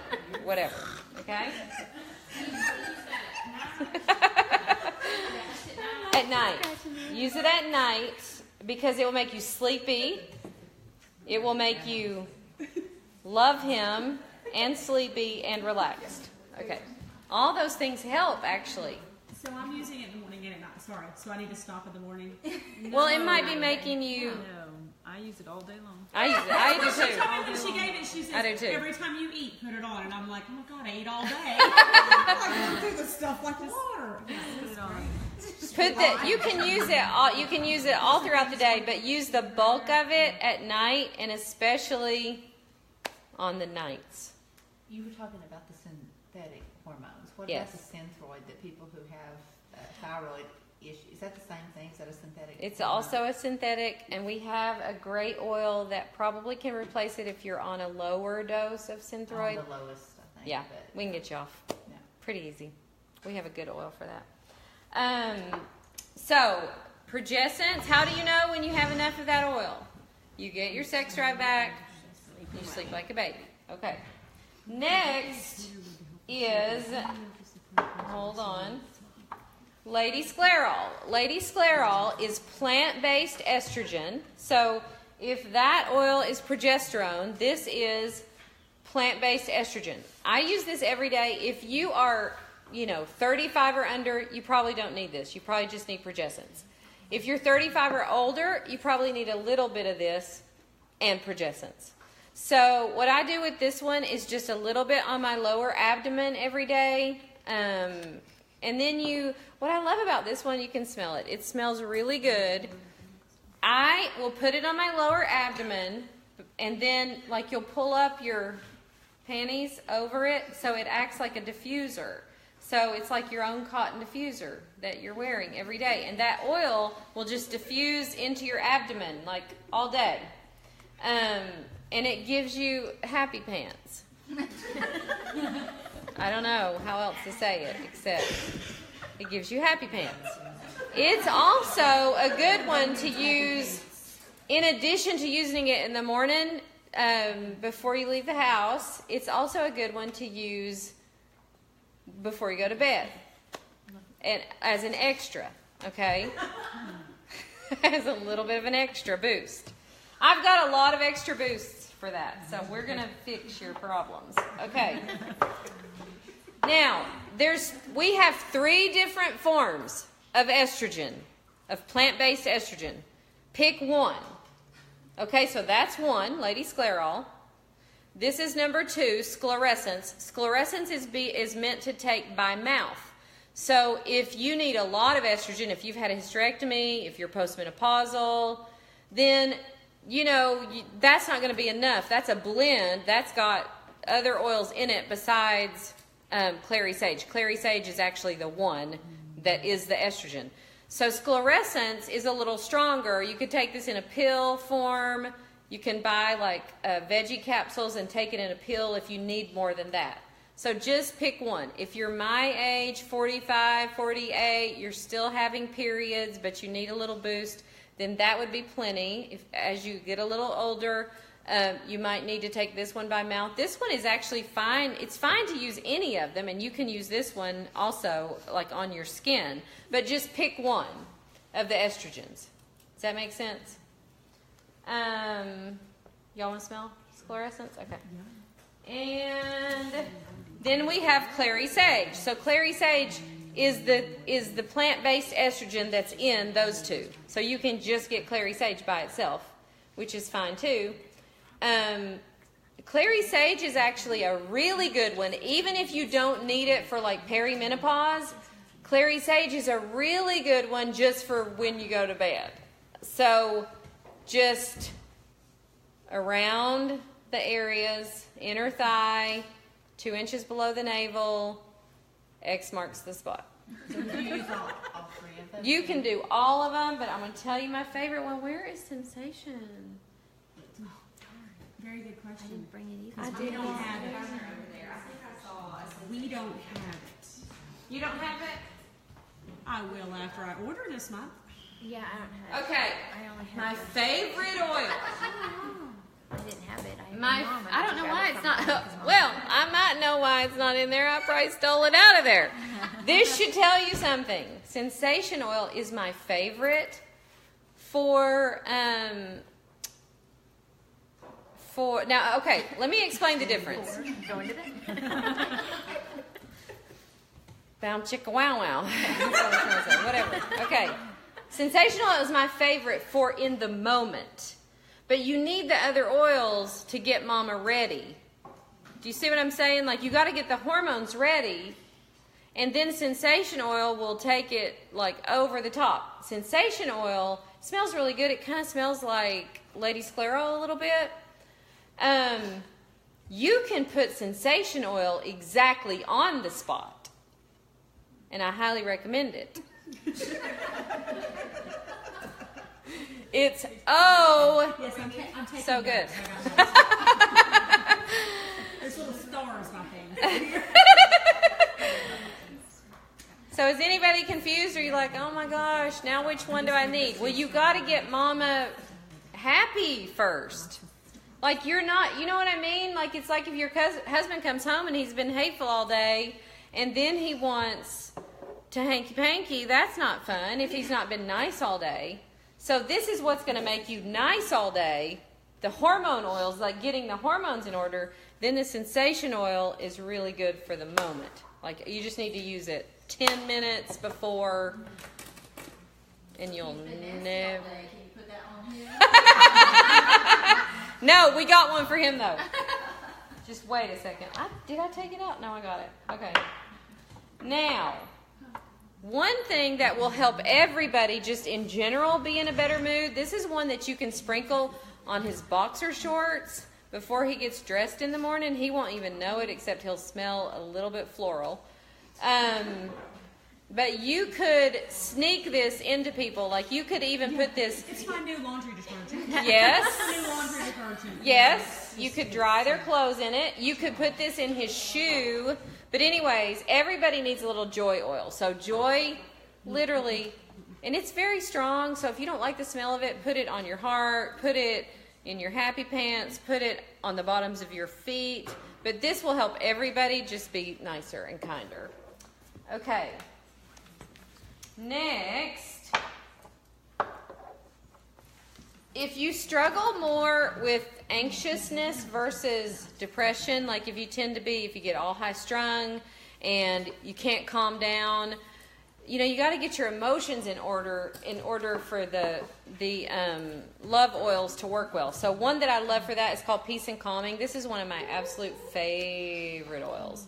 whatever. Okay? At night. Use it at night because it will make you sleepy. It will make you love him and sleepy and relaxed. Okay. All those things help, actually. So I'm using it in the morning and at night. Sorry. So I need to stop in the morning. Well, it might be making you... No, I use it all day long. I use it. I do She too. told me when she gave it, she says, I do too. every time you eat, put it on. And I'm like, oh my God, I eat all day. I do this stuff like water. Put it on. Put that. You can use it. You can use it all throughout the day, but use the bulk of it at night, and especially on the nights. You were talking about the synthetic hormones. What Yes. about the synthroid that people who have thyroid issue. Is that the same thing? Is that a synthetic? It's also a synthetic, and we have a great oil that probably can replace it if you're on a lower dose of Synthroid. The lowest, I think. Yeah, but, we can get you off. Yeah. Pretty easy. We have a good oil for that. So, progescence, how do you know when you have enough of that oil? You get your sex drive back, you sleep like a baby. Okay. Next is, hold on, Lady Sclerol. Lady Sclerol is plant-based estrogen. So, if that oil is progesterone, this is plant-based estrogen. I use this every day. If you are, 35 or under, you probably don't need this. You probably just need progescence. If you're 35 or older, you probably need a little bit of this and progescence. So what I do with this one is just a little bit on my lower abdomen every day. And then what I love about this one, you can smell it. It smells really good. I will put it on my lower abdomen, and then you'll pull up your panties over it so it acts like a diffuser. So it's like your own cotton diffuser that you're wearing every day. And that oil will just diffuse into your abdomen all day. And it gives you happy pants. I don't know how else to say it except it gives you happy pants. It's also a good one to use in addition to using it in the morning before you leave the house. It's also a good one to use before you go to bed, and as an extra, okay? As a little bit of an extra boost. I've got a lot of extra boosts for that, so we're going to fix your problems. Okay. Now, we have 3 different forms of estrogen, of plant-based estrogen. Pick one. Okay, so that's one, Lady Sclerol. This is number 2, sclerescence. Sclerescence is meant to take by mouth. So if you need a lot of estrogen, if you've had a hysterectomy, if you're postmenopausal, then, that's not going to be enough. That's a blend. That's got other oils in it besides clary sage. Clary sage is actually the one that is the estrogen. So sclerescence is a little stronger. You could take this in a pill form. You can buy veggie capsules and take it in a pill if you need more than that. So just pick one. If you're my age, 45, 48, you're still having periods, but you need a little boost, then that would be plenty. As you get a little older, you might need to take this one by mouth. This one is actually fine. It's fine to use any of them, and you can use this one also on your skin. But just pick one of the estrogens. Does that make sense? Y'all want to smell sclerescence? Okay. And then we have clary sage. So clary sage is the plant-based estrogen that's in those 2. So you can just get clary sage by itself, which is fine too. Clary sage is actually a really good one, even if you don't need it for perimenopause. Clary sage is a really good one just for when you go to bed. So just around the areas, inner thigh, 2 inches below the navel, X marks the spot. So do you use all 3 of them? You can do all of them, but I'm going to tell you my favorite one. Where is Sensation? Very good question. I didn't bring it I either. we don't have it. over there. I think I saw it. We don't have it. You don't have it? I will after I order this month. Yeah, I don't have Okay. it. I only have My it. favorite oil. I didn't have it. I don't know why it's not. Well, I might know why it's not in there. I probably stole it out of there. This should tell you something. Sensation oil is my favorite for now. Okay, let me explain the difference. Going to that. Bound chicka wow wow. Whatever. Okay. Sensation oil is my favorite for in the moment. But you need the other oils to get mama ready. Do you see what I'm saying? You got to get the hormones ready. And then sensation oil will take it over the top. Sensation oil smells really good. It kind of smells like Lady Sclerol a little bit. You can put sensation oil exactly on the spot. And I highly recommend it. It's Yes, I'm taking so good. notes. I got notes. There's little stars by things. So is anybody confused? Or you like, oh my gosh, now which one do I need? Well, you got to get mama happy first. Like you're not, you know what I mean? Like it's like if your husband comes home and he's been hateful all day and then he wants to hanky-panky, that's not fun if he's not been nice all day. So this is what's going to make you nice all day. The hormone oils, like getting the hormones in order. Then the sensation oil is really good for the moment. Like you just need to use it 10 minutes before and you'll never... No, we got one for him though. Just wait a second. Did I take it out? No, I got it. Okay. Now, one thing that will help everybody just in general be in a better mood, this is one that you can sprinkle on his boxer shorts before he gets dressed in the morning. He won't even know it except he'll smell a little bit floral. But you could sneak this into people. Like you could even put this... It's my new laundry detergent. Yes. It's my new laundry detergent. Yes. You could dry their clothes in it. You could put this in his shoe. But anyways, everybody needs a little joy oil. So joy, literally, and it's very strong. So if you don't like the smell of it, put it on your heart. Put it in your happy pants. Put it on the bottoms of your feet. But this will help everybody just be nicer and kinder. Okay. Next, if you struggle more with anxiousness versus depression, like if you tend to be, if you get all high strung and you can't calm down, you know, you got to get your emotions in order for the love oils to work well. So one that I love for that is called Peace and Calming. This is one of my absolute favorite oils.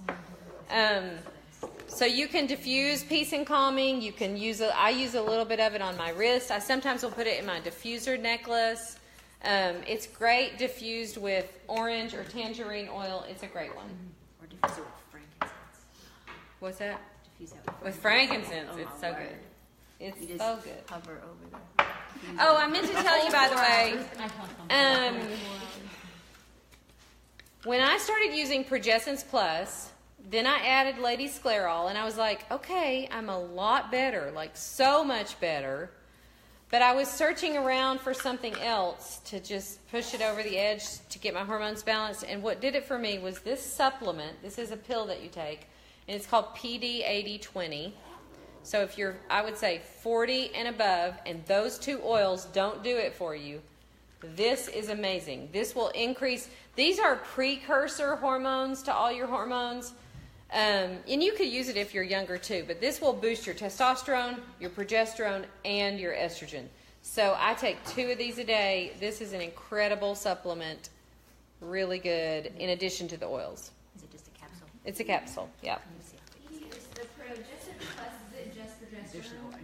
So you can diffuse Peace and Calming. You can use I use a little bit of it on my wrist. I sometimes will put it in my diffuser necklace. It's great diffused with orange or tangerine oil. It's a great one. Or diffuse it with frankincense. What's that? Diffuse it With frankincense. Oh, It's so my good. word. It's You just so good. hover over there. Oh, I meant to tell you, by the way, when I started using Progessence Plus, then I added Lady Sclerol, and I was like, okay, I'm a lot better, like so much better. But I was searching around for something else to just push it over the edge to get my hormones balanced. And what did it for me was this supplement. This is a pill that you take, and it's called PD-8020. So if you're, I would say 40 and above, and those two oils don't do it for you, this is amazing. This will increase, these are precursor hormones to all your hormones. And you could use it if you're younger too, but this will boost your testosterone, your progesterone, and your estrogen. So I take 2 of these a day. This is an incredible supplement, really good, in addition to the oils. Is it just a capsule? It's a capsule, yeah. Let me see. Is the Progessence Plus, is it just progesterone? Or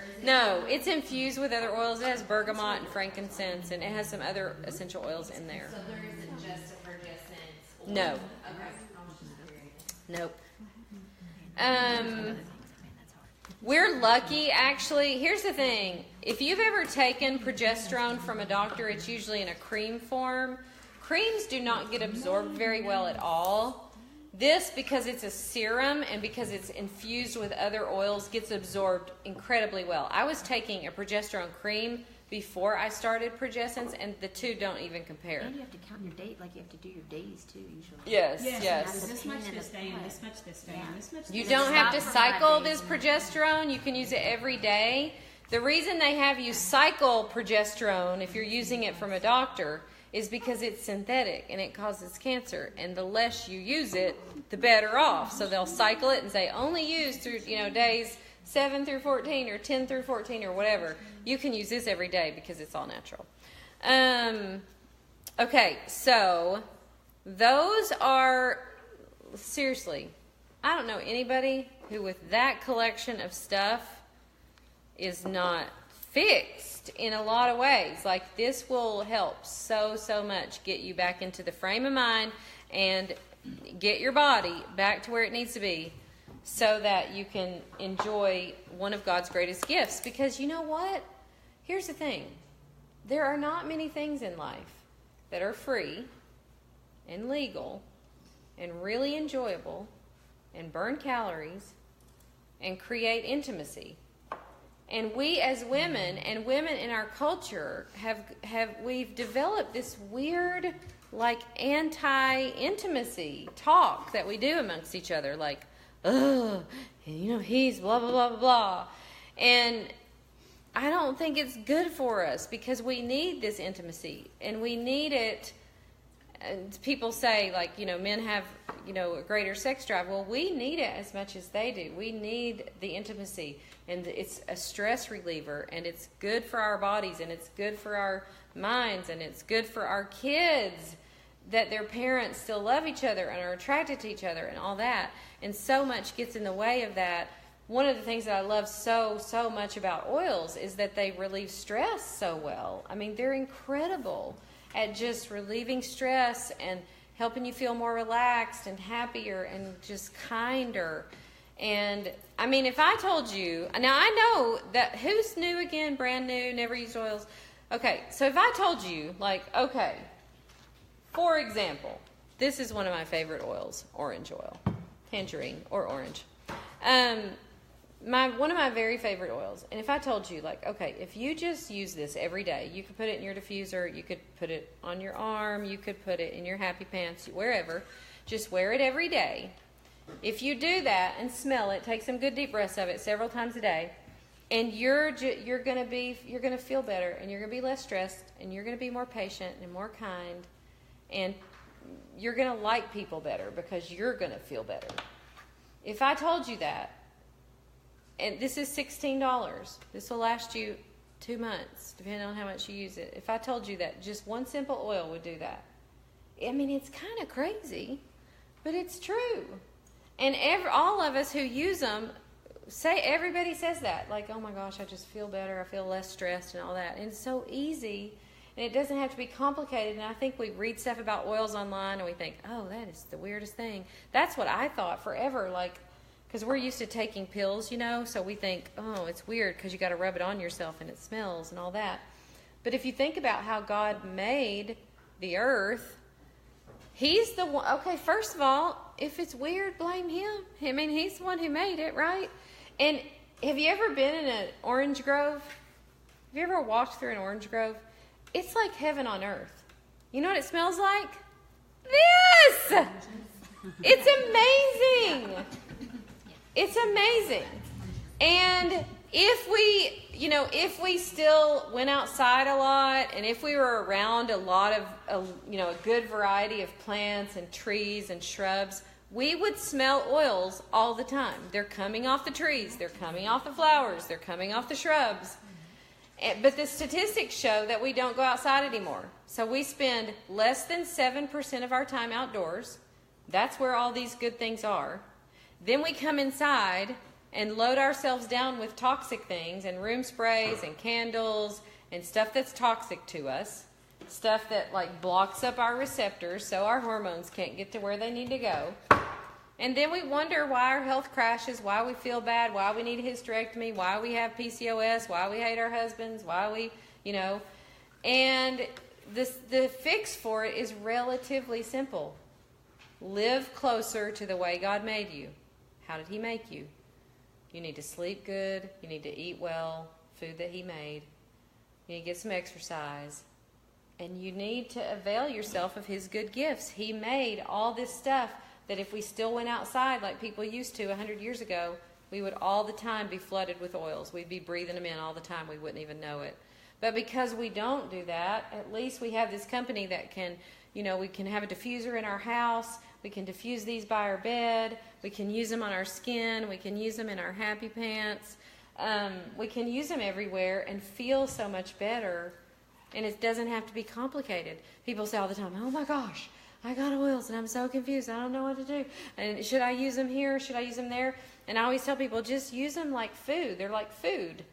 is it No, it's infused with other oils. It has bergamot and frankincense, and it has some other essential oils in there. So there isn't just a Progessence oil? No. Okay. Nope. We're lucky, actually. Here's the thing. If you've ever taken progesterone from a doctor, it's usually in a cream form. Creams do not get absorbed very well at all. This, because it's a serum and because it's infused with other oils, gets absorbed incredibly well. I was taking a progesterone cream before I started Progessence, and the two don't even compare. And you have to count your date, like you have to do your days too, usually. Yes, Yes. yes. This much this day and this much this day and this much this You day. don't have to Stop for 5 cycle days. this progesterone. You can use it every day. The reason they have you cycle progesterone if you're using it from a doctor is because it's synthetic and it causes cancer. And the less you use it, the better off. So they'll cycle it and say only use through, days 7 through 14 or 10 through 14 or whatever. You can use this every day because it's all natural. Okay, so those are, seriously, I don't know anybody who with that collection of stuff is not fixed in a lot of ways. Like this will help so much get you back into the frame of mind and get your body back to where it needs to be so that you can enjoy one of God's greatest gifts. Because you know what? Here's the thing. There are not many things in life that are free and legal and really enjoyable and burn calories and create intimacy. And we as women and women in our culture we've developed this weird, like, anti-intimacy talk that we do amongst each other, like, ugh, he's blah, blah, blah, blah, blah. And I don't think it's good for us, because we need this intimacy, and we need it. And people say, like, men have, a greater sex drive. Well, we need it as much as they do. We need the intimacy, and it's a stress reliever, and it's good for our bodies, and it's good for our minds, and it's good for our kids that their parents still love each other and are attracted to each other and all that. And so much gets in the way of that. One of the things that I love so much about oils is that they relieve stress so well. I mean, they're incredible at just relieving stress and helping you feel more relaxed and happier and just kinder. And I mean, if I told you, now I know that, who's new again, brand new, never used oils? Okay, so if I told you, like, okay, for example, this is one of my favorite oils, orange oil, tangerine or orange. One of my very favorite oils. And if I told you, like, okay, if you just use this every day, you could put it in your diffuser, you could put it on your arm, you could put it in your happy pants, wherever. Just wear it every day. If you do that and smell it, take some good deep breaths of it several times a day, and you're gonna feel better, and you're gonna be less stressed, and you're gonna be more patient and more kind, and you're gonna like people better because you're gonna feel better. If I told you that, and this is $16. This will last you 2 months, depending on how much you use it. If I told you that just one simple oil would do that, I mean, it's kind of crazy, but it's true. And all of us who use them, everybody says that. Like, oh my gosh, I just feel better. I feel less stressed and all that. And it's so easy, and it doesn't have to be complicated. And I think we read stuff about oils online, and we think, oh, that is the weirdest thing. That's what I thought forever, like, because we're used to taking pills, so we think, oh, it's weird because you got to rub it on yourself and it smells and all that. But if you think about how God made the earth, He's the one. Okay, first of all, if it's weird, blame Him. I mean, He's the one who made it, right? And have you ever been in an orange grove? Have you ever walked through an orange grove? It's like heaven on earth. You know what it smells like? This! It's amazing. It's amazing. And if we still went outside a lot, and if we were around a lot of, a good variety of plants and trees and shrubs, we would smell oils all the time. They're coming off the trees. They're coming off the flowers. They're coming off the shrubs. But the statistics show that we don't go outside anymore. So we spend less than 7% of our time outdoors. That's where all these good things are. Then we come inside and load ourselves down with toxic things and room sprays and candles and stuff that's toxic to us, stuff that like blocks up our receptors so our hormones can't get to where they need to go. And then we wonder why our health crashes, why we feel bad, why we need a hysterectomy, why we have PCOS, why we hate our husbands, why we, And the fix for it is relatively simple. Live closer to the way God made you. How did He make you? You need to sleep good. You need to eat well, food that He made. You need to get some exercise. And you need to avail yourself of His good gifts. He made all this stuff that if we still went outside like people used to 100 years ago, we would all the time be flooded with oils. We'd be breathing them in all the time. We wouldn't even know it. But because we don't do that, at least we have this company that can, we can have a diffuser in our house. We can diffuse these by our bed. We can use them on our skin. We can use them in our happy pants. We can use them everywhere and feel so much better. And it doesn't have to be complicated. People say all the time, oh my gosh, I got oils and I'm so confused. I don't know what to do. And should I use them here? Should I use them there? And I always tell people, just use them like food. They're like food.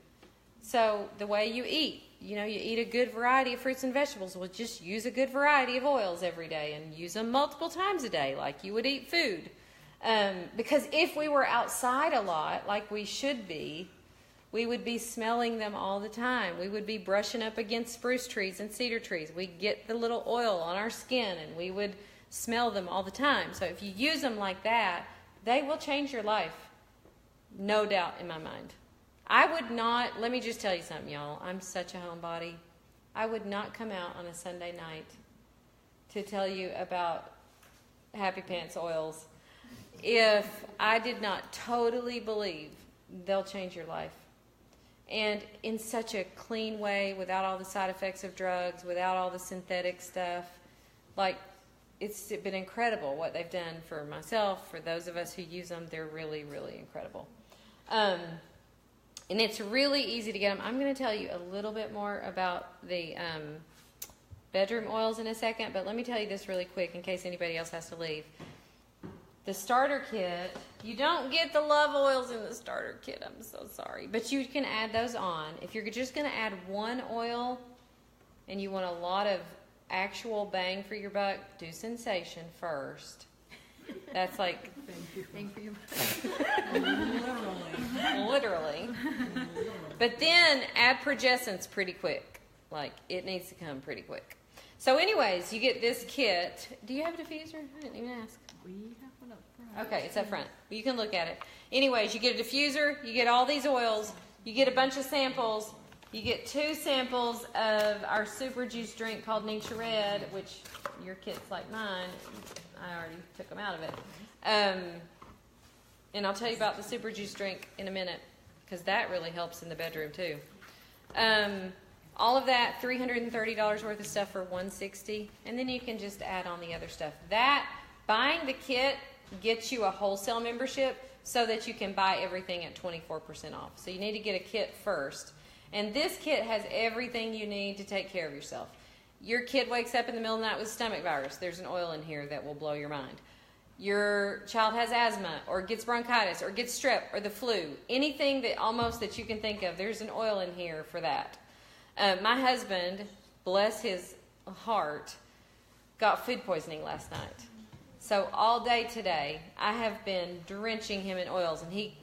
So the way you eat, you eat a good variety of fruits and vegetables. Well, just use a good variety of oils every day and use them multiple times a day like you would eat food. Because if we were outside a lot, like we should be, we would be smelling them all the time. We would be brushing up against spruce trees and cedar trees. We'd get the little oil on our skin, and we would smell them all the time. So if you use them like that, they will change your life. No doubt in my mind. I would not, let me just tell you something, y'all. I'm such a homebody. I would not come out on a Sunday night to tell you about Happy Pants oils if I did not totally believe they'll change your life. And in such a clean way, without all the side effects of drugs, without all the synthetic stuff. Like, it's been incredible what they've done for myself, for those of us who use them. They're really, really incredible. And it's really easy to get them. I'm going to tell you a little bit more about the bedroom oils in a second, but let me tell you this really quick in case anybody else has to leave. The starter kit, you don't get the love oils in the starter kit. I'm so sorry. But you can add those on. If you're just going to add one oil and you want a lot of actual bang for your buck, do Sensation first. That's like Bang for your buck. literally. But then add Progessence pretty quick. Like, it needs to come pretty quick. So anyways, you get this kit. Do you have a diffuser? I didn't even ask. We have one up front. Okay, it's up front. You can look at it. Anyways, you get a diffuser, you get all these oils, you get a bunch of samples, you get 2 samples of our super juice drink called Ningxia Red, which your kit's like mine. I already took them out of it. And I'll tell you about the super juice drink in a minute, because that really helps in the bedroom too. All of that, $330 worth of stuff for $160, and then you can just add on the other stuff. That, buying the kit gets you a wholesale membership so that you can buy everything at 24% off. So you need to get a kit first. And this kit has everything you need to take care of yourself. Your kid wakes up in the middle of the night with stomach virus. There's an oil in here that will blow your mind. Your child has asthma or gets bronchitis or gets strep or the flu. Anything that you can think of, there's an oil in here for that. My husband, bless his heart, got food poisoning last night. So all day today, I have been drenching him in oils. And he,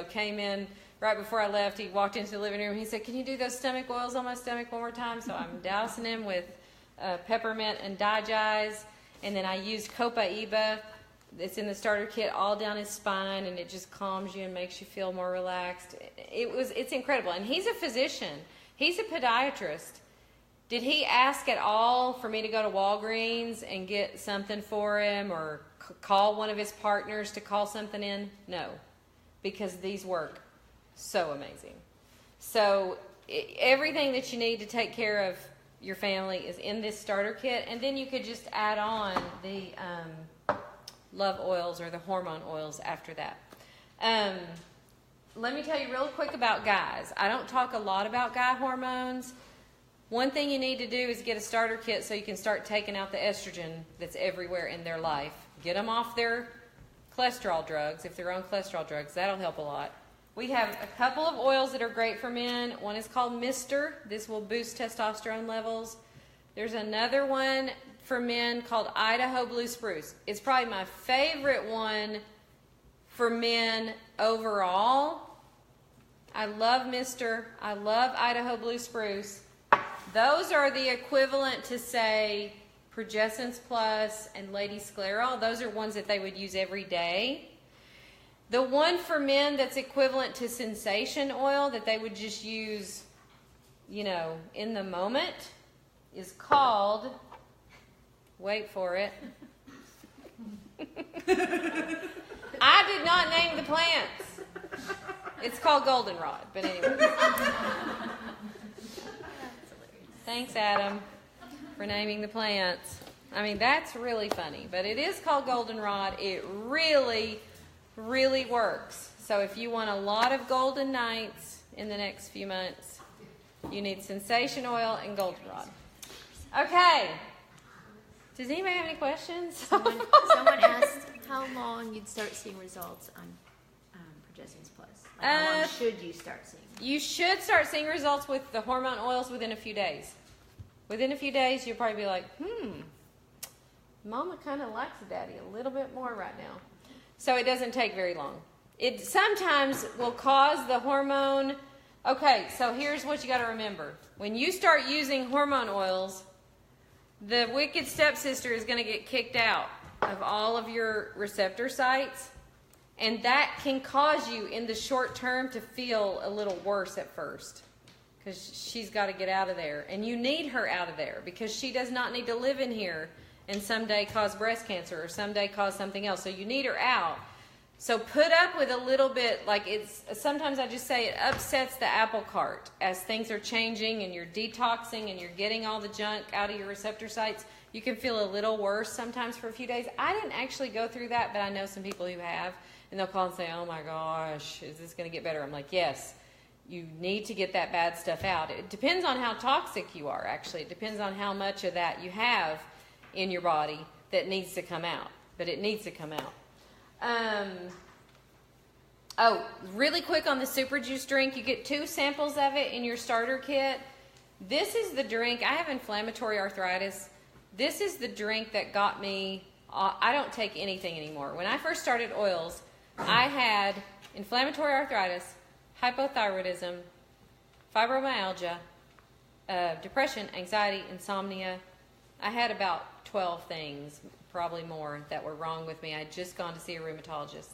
came in right before I left. He walked into the living room. And he said, "Can you do those stomach oils on my stomach one more time?" So I'm dousing him with peppermint and digize. And then I used Copaiba. It's in the starter kit all down his spine. And it just calms you and makes you feel more relaxed. It's incredible. And he's a physician. He's a podiatrist. Did he ask at all for me to go to Walgreens and get something for him or call one of his partners to call something in? No, because these work so amazing. So everything that you need to take care of your family is in this starter kit, and then you could just add on the love oils or the hormone oils after that. Let me tell you real quick about guys. I don't talk a lot about guy hormones. One thing you need to do is get a starter kit so you can start taking out the estrogen that's everywhere in their life. Get them off their cholesterol drugs. If they're on cholesterol drugs, that'll help a lot. We have a couple of oils that are great for men. One is called Mr. This will boost testosterone levels. There's another one for men called Idaho Blue Spruce. It's probably my favorite one for men overall. I love Mr. I love Idaho Blue Spruce. Those are the equivalent to, say, Progessence Plus and Lady Scleral. Those are ones that they would use every day. The one for men that's equivalent to Sensation oil that they would just use, in the moment is called, wait for it. I did not name the plants. It's called goldenrod, but anyway. Thanks, Adam, for naming the plants. I mean, that's really funny, but it is called goldenrod. It really, really works. So if you want a lot of golden nights in the next few months, you need Sensation oil and goldenrod. Okay. Does anybody have any questions? Someone asked how long you'd start seeing results on Progessence Plus. Like how long should you start seeing? You should start seeing results with the hormone oils within a few days. Within a few days, you'll probably be like, Mama kind of likes Daddy a little bit more right now. So it doesn't take very long. It sometimes will cause the hormone. Okay, so here's what you got to remember. When you start using hormone oils, the wicked stepsister is going to get kicked out of all of your receptor sites. And that can cause you in the short term to feel a little worse at first. Because she's got to get out of there. And you need her out of there because she does not need to live in here and someday cause breast cancer or someday cause something else. So you need her out. So put up with a little bit, like sometimes I just say it upsets the apple cart as things are changing and you're detoxing and you're getting all the junk out of your receptor sites. You can feel a little worse sometimes for a few days. I didn't actually go through that, but I know some people who have. And they'll call and say, oh my gosh, is this going to get better? I'm like, yes, you need to get that bad stuff out. It depends on how toxic you are, actually. It depends on how much of that you have in your body that needs to come out. But it needs to come out. Really quick on the super juice drink. You get 2 samples of it in your starter kit. This is the drink. I have inflammatory arthritis. This is the drink that got me. I don't take anything anymore. When I first started oils, I had inflammatory arthritis, hypothyroidism, fibromyalgia, depression, anxiety, insomnia. I had about 12 things, probably more, that were wrong with me. I had just gone to see a rheumatologist.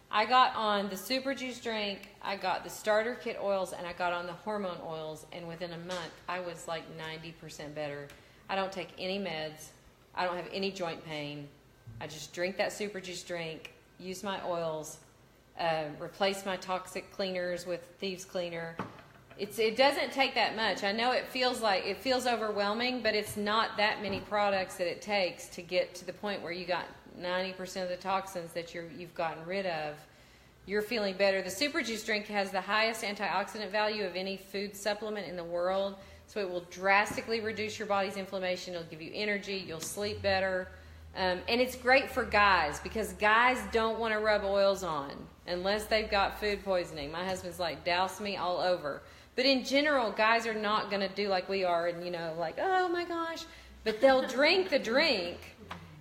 I got on the super juice drink, I got the starter kit oils, and I got on the hormone oils, and within a month, I was like 90% better. I don't take any meds. I don't have any joint pain. I just drink that super juice drink, use my oils, replace my toxic cleaners with Thieves Cleaner. It doesn't take that much. I know it feels overwhelming, but it's not that many products that it takes to get to the point where you got 90% of the toxins that you've gotten rid of. You're feeling better. The super juice drink has the highest antioxidant value of any food supplement in the world, so it will drastically reduce your body's inflammation. It'll give you energy. You'll sleep better. And it's great for guys because guys don't want to rub oils on unless they've got food poisoning. My husband's like, douse me all over. But in general, guys are not going to do like we are and, like, oh my gosh. But they'll drink the drink.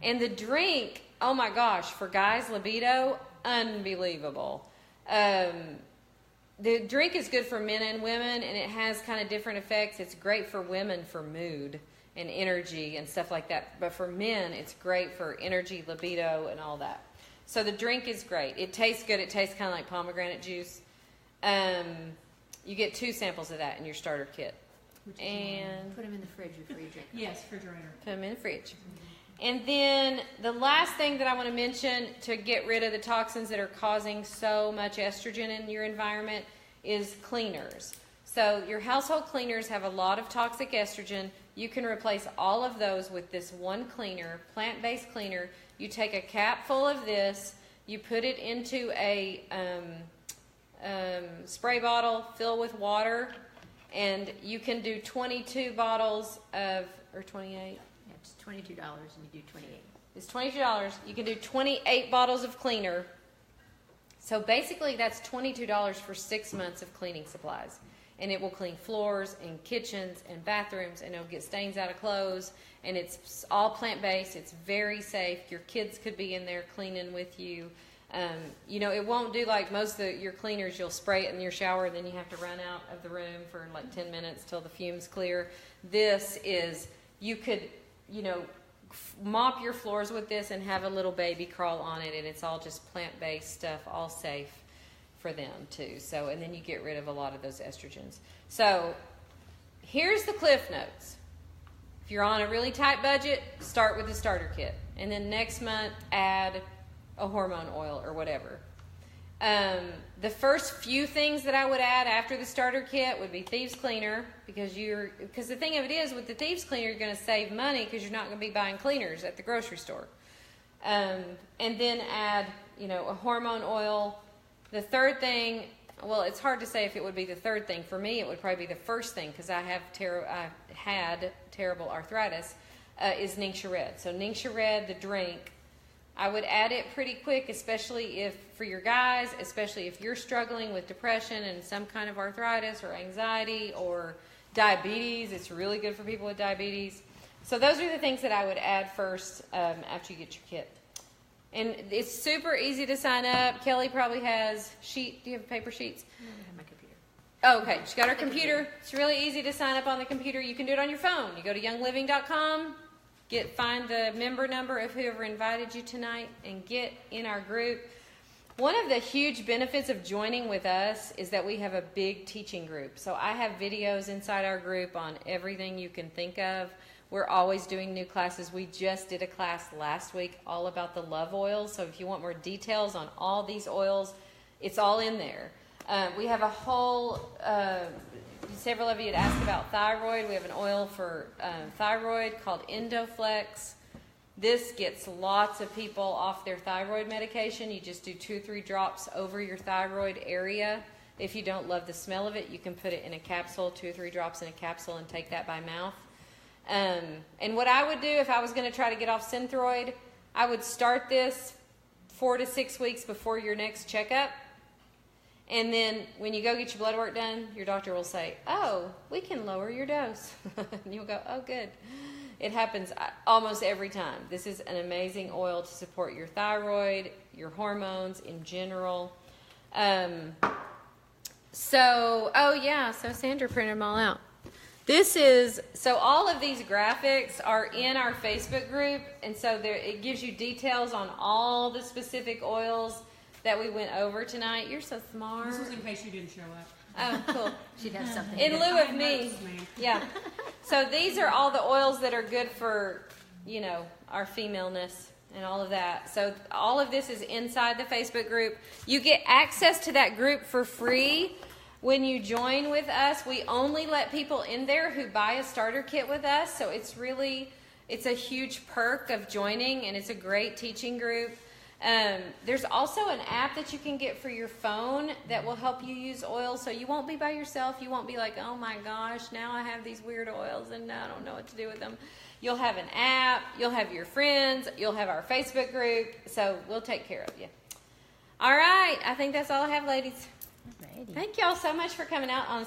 And the drink, oh my gosh, for guys, libido, unbelievable. The drink is good for men and women, and it has kind of different effects. It's great for women for mood and energy and stuff like that. But for men, it's great for energy, libido, and all that. So the drink is great. It tastes good. It tastes kind of like pomegranate juice. You get 2 samples of that in your starter kit. And put them in the fridge before you drink them. Yes, refrigerator. Put them in the fridge. And then the last thing that I want to mention to get rid of the toxins that are causing so much estrogen in your environment is cleaners. So your household cleaners have a lot of toxic estrogen. You can replace all of those with this one cleaner, plant-based cleaner. You take a cap full of this, you put it into a spray bottle, fill with water, and you can do 22 bottles of, or 28. Yeah, it's $22 and you do 28. It's $22. You can do 28 bottles of cleaner. So basically that's $22 for 6 months of cleaning supplies. And it will clean floors and kitchens and bathrooms, and it'll get stains out of clothes. And it's all plant-based. It's very safe. Your kids could be in there cleaning with you. It won't do like most of your cleaners. You'll spray it in your shower, and then you have to run out of the room for like 10 minutes till the fumes clear. This is, you could, mop your floors with this and have a little baby crawl on it, and it's all just plant-based stuff, all safe for them too. So, and then you get rid of a lot of those estrogens. So here's the Cliff Notes. If you're on a really tight budget, start with the starter kit. And then next month, add a hormone oil or whatever. The first few things that I would add after the starter kit would be Thieves Cleaner, because the thing of it is, with the Thieves Cleaner, you're going to save money because you're not going to be buying cleaners at the grocery store. And then add, a hormone oil. The third thing, well, it's hard to say if it would be the third thing. For me, it would probably be the first thing because I had terrible arthritis, is Ningxia Red. So Ningxia Red, the drink, I would add it pretty quick, especially if, for your guys, especially if you're struggling with depression and some kind of arthritis or anxiety or diabetes. It's really good for people with diabetes. So those are the things that I would add first after you get your kit. And it's super easy to sign up. Kelly probably has do you have paper sheets? I don't have my computer. Oh, okay. She's got her computer. It's really easy to sign up on the computer. You can do it on your phone. You go to youngliving.com, find the member number of whoever invited you tonight, and get in our group. One of the huge benefits of joining with us is that we have a big teaching group. So I have videos inside our group on everything you can think of. We're always doing new classes. We just did a class last week all about the love oils. So if you want more details on all these oils, it's all in there. We have a whole, several of you had asked about thyroid. We have an oil for thyroid called Endoflex. This gets lots of people off their thyroid medication. You just do 2 or 3 drops over your thyroid area. If you don't love the smell of it, you can put it in a capsule, 2 or 3 drops in a capsule, and take that by mouth. And what I would do if I was going to try to get off Synthroid, I would start this 4 to 6 weeks before your next checkup. And then when you go get your blood work done, your doctor will say, oh, we can lower your dose. And you'll go, oh, good. It happens almost every time. This is an amazing oil to support your thyroid, your hormones in general. So Sandra printed them all out. So all of these graphics are in our Facebook group, and so it gives you details on all the specific oils that we went over tonight. You're so smart. This was in case you didn't show up. Oh, cool. She'd have something. In lieu of me. Notes, man. Yeah. So these are all the oils that are good for, our femaleness and all of that. So all of this is inside the Facebook group. You get access to that group for free when you join with us. We only let people in there who buy a starter kit with us. So it's a huge perk of joining, and it's a great teaching group. There's also an app that you can get for your phone that will help you use oils, so you won't be by yourself. You won't be like, oh my gosh, now I have these weird oils and I don't know what to do with them. You'll have an app, you'll have your friends, you'll have our Facebook group, so we'll take care of you. All right, I think that's all I have, ladies. Alrighty. Thank y'all so much for coming out on